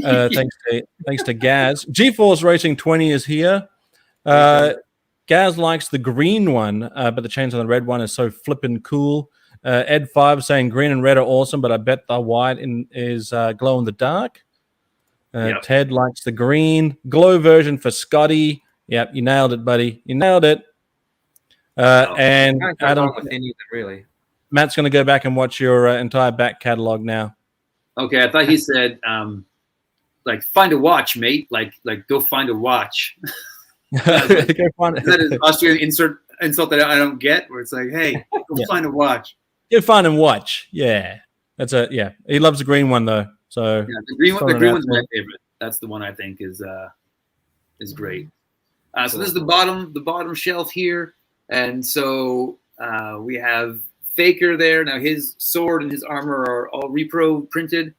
Thanks to Gazz. GeForce Racing 20 is here. Gazz likes the green one, but the chains on the red one is so flippin' cool. EdFive saying green and red are awesome, but I bet the white is glow in the dark. Ted likes the green. Glow version for Scotty. Yep, you nailed it, buddy. You nailed it. And Adam,
with any of it, really.
Matt's going to go back and watch your entire back catalog now.
Okay, I thought he said, like, find a watch, mate. Like go find a watch. Is that an Australian insult that I don't get? Where it's like, hey, go find a watch.
Go find and watch. Yeah, He loves the green one though. So
yeah, the green one's my favorite. That's the one I think is great. So this is the bottom shelf here, and so we have Faker there. Now his sword and his armor are all repro printed.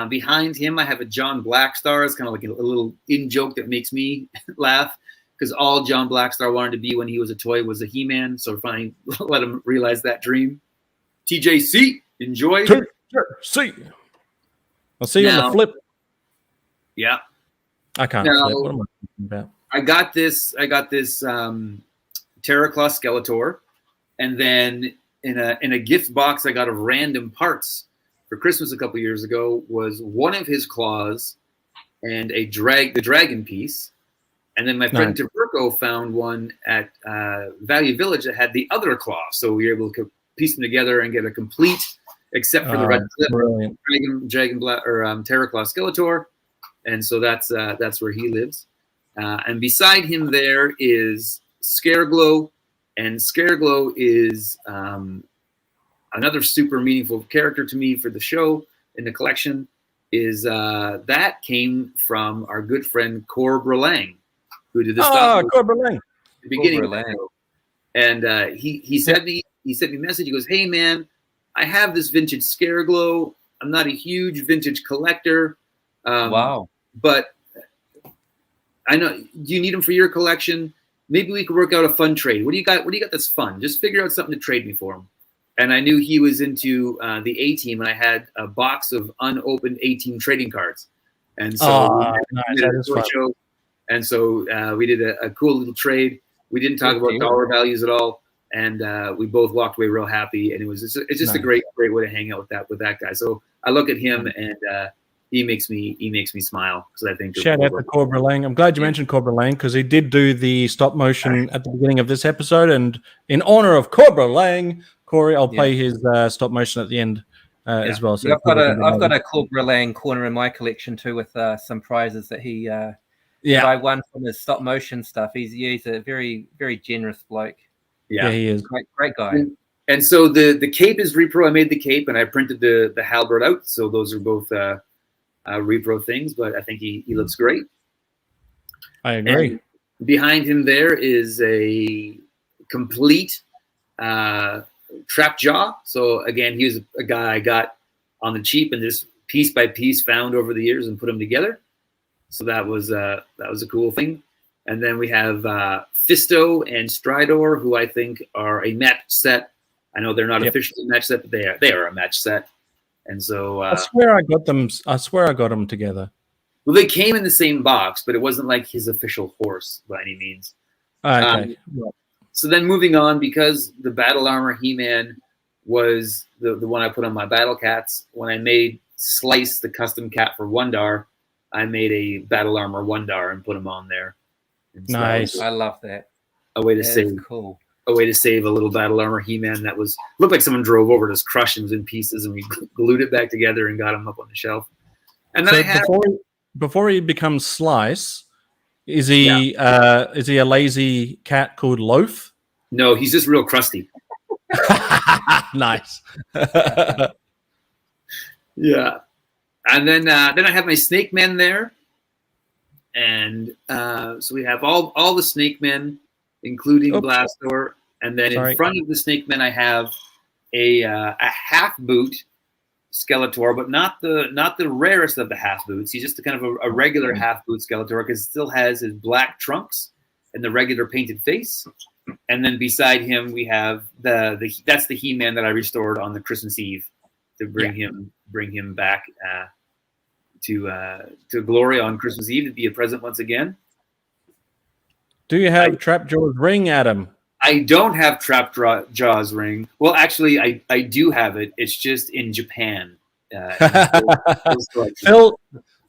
Behind him, I have a John Blackstar. It's kind of like a little in joke that makes me laugh, because all John Blackstar wanted to be when he was a toy was a He-Man. So finally let him realize that dream. TJC, enjoy.
See. I'll see you on the flip.
Yeah.
I can't flip. What am I talking about?
I got this Terraclaw Skeletor, and then in a gift box I got of random parts for Christmas a couple years ago was one of his claws and the dragon piece. And then my friend Taberco found one at Value Village that had the other claw. So we were able to piece them together and get a complete, except for the red clip, Dragon Black or Terraclaw Skeletor. And so that's where he lives. And beside him there is Scareglow, and Scareglow is another super meaningful character to me for the show in the collection. Is that came from our good friend Cobra Lang, who did this stuff at the beginning of the show. And he sent me a message. He goes, "Hey man, I have this vintage Scareglow. I'm not a huge vintage collector.
Wow,
but I know you need them for your collection. Maybe we could work out a fun trade. What do you got? What do you got that's fun? Just figure out something to trade me for him." And I knew he was into the A-Team, and I had a box of unopened A-Team trading cards. And so we did a cool little trade. We didn't talk about dollar values at all, and we both walked away real happy. And it's just a great way to hang out with that guy. So I look at him, and he makes me smile, because I think
shout out to Cobra Lang. I'm glad you mentioned Cobra Lang, because he did do the stop motion at the beginning of this episode, and in honor of Cobra Lang, Corey, I'll play his stop motion at the end as well. So
I've got a Cobra Lang corner in my collection too, with some prizes that he that I won from his stop motion stuff. He's a very, very generous bloke.
Yeah, he is
great guy.
And so the cape is repro. I made the cape and I printed the halberd out. So those are both repro things, but I think he looks great.
I agree.
And behind him there is a complete trap jaw. So again, he was a guy I got on the cheap and just piece by piece found over the years and put them together. So that was a cool thing. And then we have Fisto and Stridor, who I think are a match set. I know they're not officially a match set, but they are a match set. And so
I swear I got them together.
Well, they came in the same box, but it wasn't like his official horse by any means.
Okay.
So then moving on, because the Battle Armor He-Man was the one I put on my Battle Cats, when I made Slice, the custom cat for Wondar, I made a Battle Armor Wondar and put him on there. And so
nice.
I love that.
A way to save a little Battle Armor He-Man that looked like someone drove over, just crushed him in pieces, and we glued it back together and got him up on the shelf. And then
before he becomes Slice, is he a lazy cat called Loaf?
No, he's just real crusty.
Nice.
Yeah. And then I have my Snake Men there. And so we have all the Snake Men, including Blastor. And then in front of the Snake Men, I have a half boot Skeletor, but not the rarest of the half boots. He's just a kind of a regular half boot Skeletor because it still has his black trunks and the regular painted face. And then beside him, we have that's the He-Man that I restored on the Christmas Eve to bring him back to glory on Christmas Eve to be a present once again.
Do you have Trapjaw's ring, Adam?
I don't have Trapjaw's ring. Well, actually, I do have it. It's just in Japan.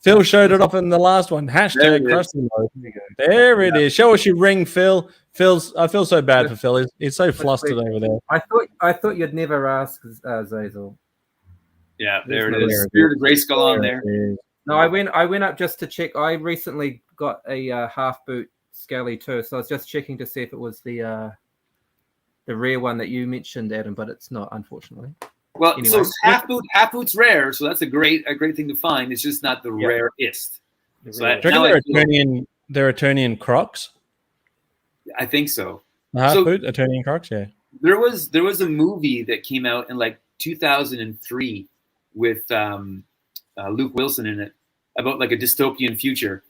Phil showed it off in the last one. Hashtag Krusty Mode. There it is. Show us your ring, Phil. I feel so bad for Phil. He's so flustered over there.
I thought you'd never ask, Zazel.
Yeah, there it is. Spirit of Grayskull on there.
No, I went up just to check. I recently got a half boot Skelly too, so I was just checking to see if it was the rare one that you mentioned, Adam, but it's not, unfortunately.
Well, anyway. So half boot's rare, so that's a great thing to find. It's just not the rarest. So
they're Eternian Crocs.
I think so.
Half boot Eternian Crocs, yeah.
There was a movie that came out in like 2003 with Luke Wilson in it about like a dystopian future.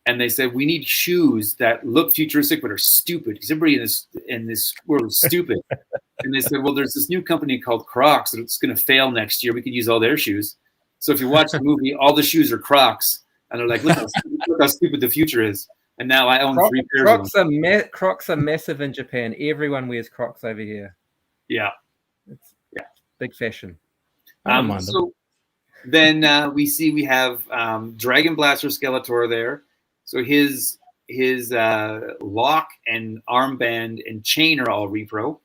And they said, we need shoes that look futuristic but are stupid because everybody in this world is stupid. And they said, well, there's this new company called Crocs that's going to fail next year. We could use all their shoes. So if you watch the movie, all the shoes are Crocs. And they're like, look how stupid the future is. And now I own 3 pairs of them.
Crocs are massive in Japan. Everyone wears Crocs over here.
Yeah.
It's big fashion.
So then we have Dragon Blaster Skeletor there. So his lock and armband and chain are all repro.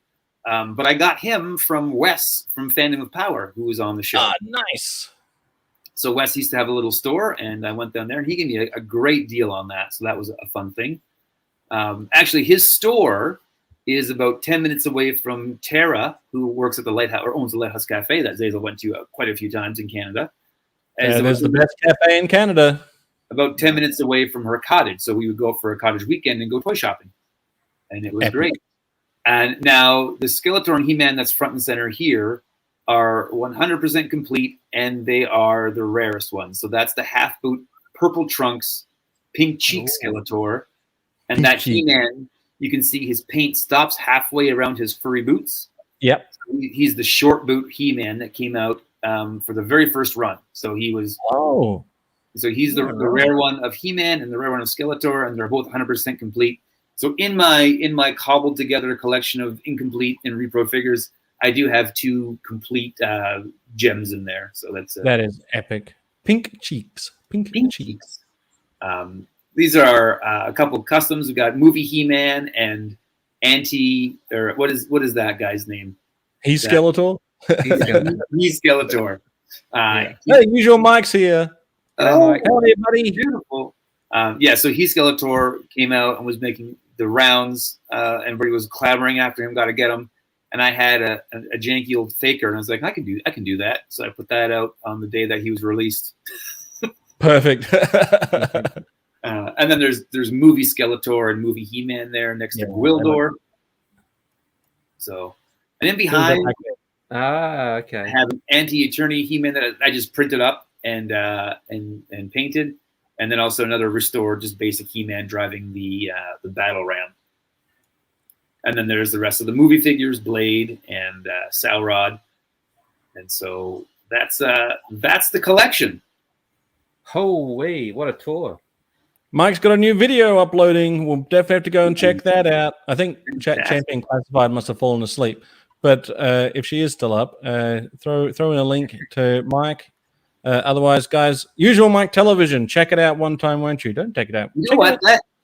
But I got him from Wes from Fandom of Power, who was on the show.
Ah, nice.
So Wes used to have a little store, and I went down there, and he gave me a great deal on that. So that was a fun thing. Actually, his store is about 10 minutes away from Tara, who works at the Lighthouse or owns the Lighthouse Cafe that Zazel went to quite a few times in Canada.
And it's the best cafe in Canada.
About 10 minutes away from her cottage. So we would go for a cottage weekend and go toy shopping. And it was great. And now the Skeletor and He-Man that's front and center here are 100% complete, and they are the rarest ones. So that's the half boot, purple trunks, pink cheek Skeletor. And that He-Man, you can see his paint stops halfway around his furry boots.
Yep.
So he's the short boot He-Man that came out for the very first run. So he was...
Oh.
So he's the rare one of He-Man and the rare one of Skeletor, and they're both 100% complete. So in my cobbled together collection of incomplete and repro figures, I do have 2 complete gems in there. So that
is epic. Pink cheeks. Pink cheeks.
These are a couple of customs. We've got movie He-Man and or what is that guy's name?
He's Skeletor.
He's Skeletor.
Hey, usual Mike's here.
Howdy, buddy. Beautiful. So He Skeletor came out and was making the rounds. Everybody was clamoring after him, got to get him. And I had a janky old faker, and I was like, I can do that. So I put that out on the day that he was released.
Perfect.
And then there's movie Skeletor and movie He-Man there next to Gwildor. So, and then behind,
okay,
I have an anti-Eternity He-Man that I just printed up and painted, and then also another restored, just basic He-Man driving the battle ram. And then there's the rest of the movie figures, Blade and Salrod, and so that's the collection.
Holy, what a tour!
Mike's got a new video uploading. We'll definitely have to go and check that out. I think Champion Classified must have fallen asleep, but if she is still up, throw in a link to Mike. Otherwise, guys, usual Mike Television. Check it out one time, won't you? Don't take it out.
You know what?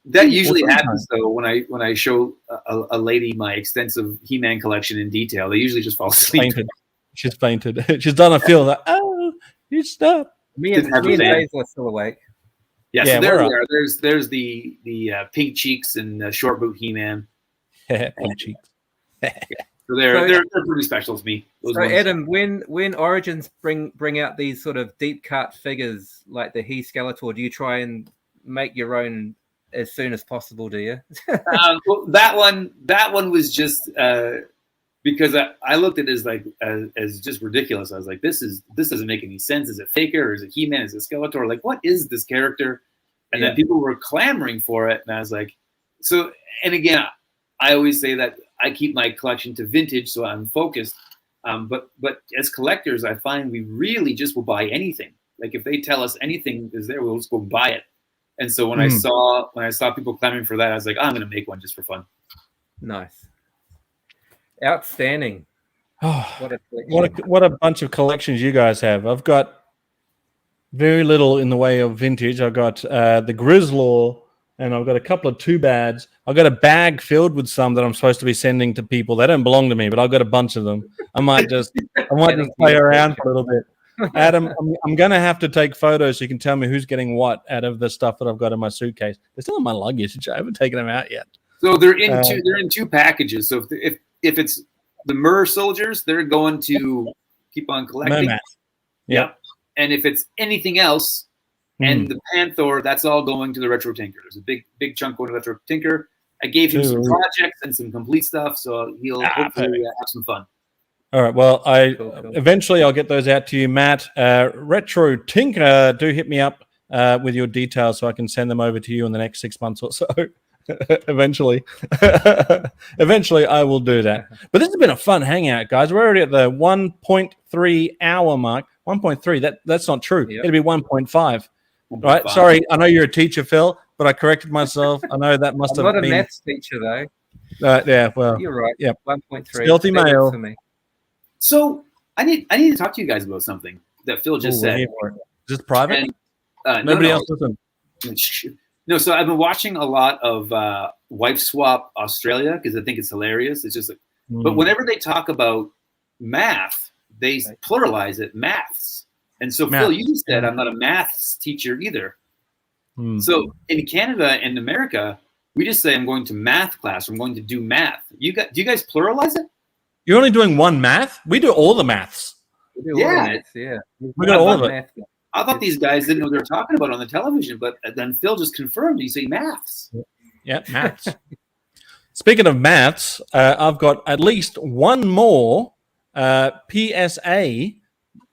That usually happens though when I show a lady my extensive He-Man collection in detail. They usually just fall asleep.
She's fainted. She's done a feel like, oh, you stop.
Me and Dave are still awake.
Yeah, so there we are. There's the pink cheeks and short boot He-Man.
Pink cheeks.
So they're pretty special to me. Those
So
ones.
Adam, when Origins bring out these sort of deep cut figures like the He Skeletor, do you try and make your own as soon as possible? Do you?
Well, that one was just because I looked at it as like as just ridiculous. I was like, this doesn't make any sense. Is it Faker or is it He-Man? Is it Skeletor? Like, what is this character? And then people were clamoring for it, and I was like, so. And again, I always say that I keep my collection to vintage, so I'm focused. But as collectors, I find we really just will buy anything. Like if they tell us anything is there, we'll just go buy it. And so when I saw people clamoring for that, I was like, I'm going to make one just for fun.
Nice, outstanding.
Oh, what a bunch of collections you guys have. I've got very little in the way of vintage. I've got the Grizzlaw, and I've got a couple of 2-bads. I've got a bag filled with some that I'm supposed to be sending to people. They don't belong to me, but I've got a bunch of them. I might just play around for a little bit. Adam, I'm going to have to take photos so you can tell me who's getting what out of the stuff that I've got in my suitcase. They're still in my luggage. I haven't taken them out yet.
So they're in two packages. So if it's the Mer soldiers, they're going to keep on collecting.
Yep.
And if it's anything else, and the Panther, that's all going to the RetroTinker. There's a big chunk going to RetroTinker. I gave him some projects and some complete stuff, so he'll hopefully have some fun.
All right. Well, eventually I'll get those out to you, Matt. RetroTinker, do hit me up with your details so I can send them over to you in the next 6 months or so. Eventually I will do that. But this has been a fun hangout, guys. We're already at the 1.3 hour mark. 1.3. That's not true. It'll be 1.5. Right.
1.5.
Sorry. I know you're a teacher, Phil, but I corrected myself. I know that must have been.
I'm not a maths teacher though.
Yeah. Well,
you're right.
Yeah.
1.3.
Stealthy male.
For me.
So I need to talk to you guys about something that Phil just said.
Is this private?
And,
Nobody else listen.
No, so I've been watching a lot of Wife Swap Australia because I think it's hilarious. It's just like, but whenever they talk about math, they pluralize it maths. And so Phil, you just said I'm not a maths teacher either. So in Canada and America, we just say I'm going to math class. I'm going to do math. Do you guys pluralize it?
You're only doing one math? We do all the maths.
We do all the maths, yeah.
We got all of it.
I thought these guys didn't know what they were talking about on the television, but then Phil just confirmed. You say maths.
Yeah, maths. Speaking of maths, I've got at least one more PSA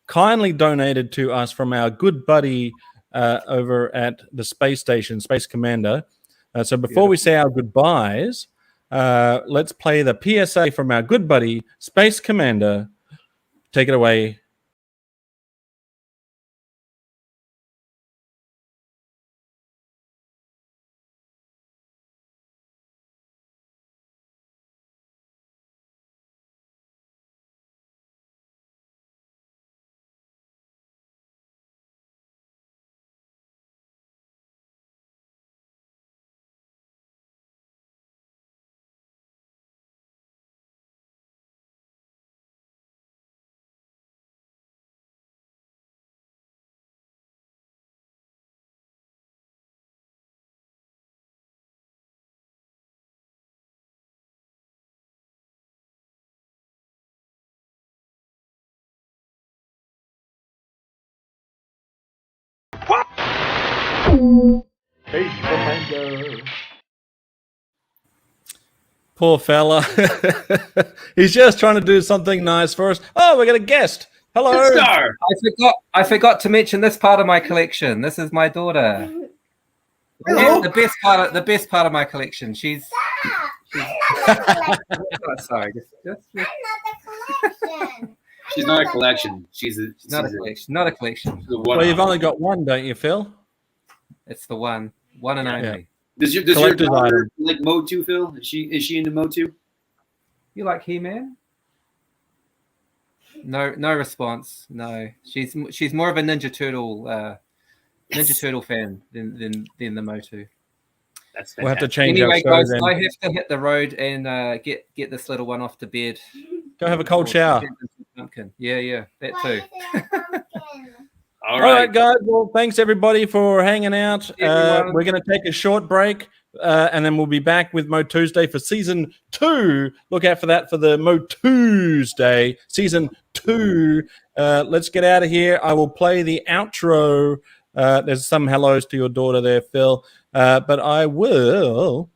kindly donated to us from our good buddy over at the space station, Space Commander. So before we say our goodbyes, let's play the PSA from our good buddy, Space Commander. Take it away. Poor fella. He's just trying to do something nice for us. Oh, we got a guest. Hello.
Star.
I forgot to mention this part of my collection. This is my daughter.
Hello.
The best part of my collection. She's sorry.
She's not a collection. She's
not a collection. Not a collection.
Well, you've only got one, don't you, Phil?
It's the one and only.
Does your daughter like Motu, Phil? Is she into Motu?
You like He-Man? No response. No, she's more of a Ninja Turtle fan than the Motu.
That's fantastic.
We'll have to change
anyway, guys,
then.
I have to hit the road and get this little one off to bed.
Go have a cold shower.
Pumpkin. Yeah, that too.
All
All right,
right.
guys. Well, thanks everybody for hanging out.
Everyone.
We're going to take a short break, and then we'll be back with MOTUesday for season 2. Look out for that for the MOTUesday season 2. Let's get out of here. I will play the outro. There's some hellos to your daughter there, Phil. But I will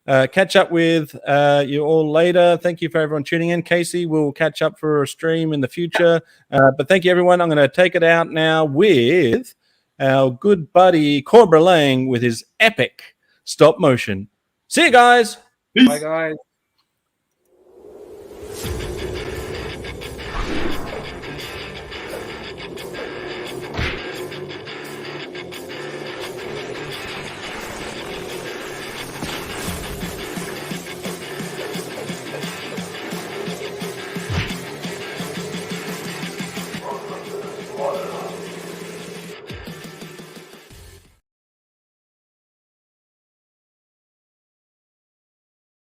catch up with you all later. Thank you for everyone tuning in. Casey, we'll catch up for a stream in the future. But thank you, everyone. I'm going to take it out now with our good buddy Cobra Lang with his epic stop motion. See you guys.
Peace.
Bye, guys.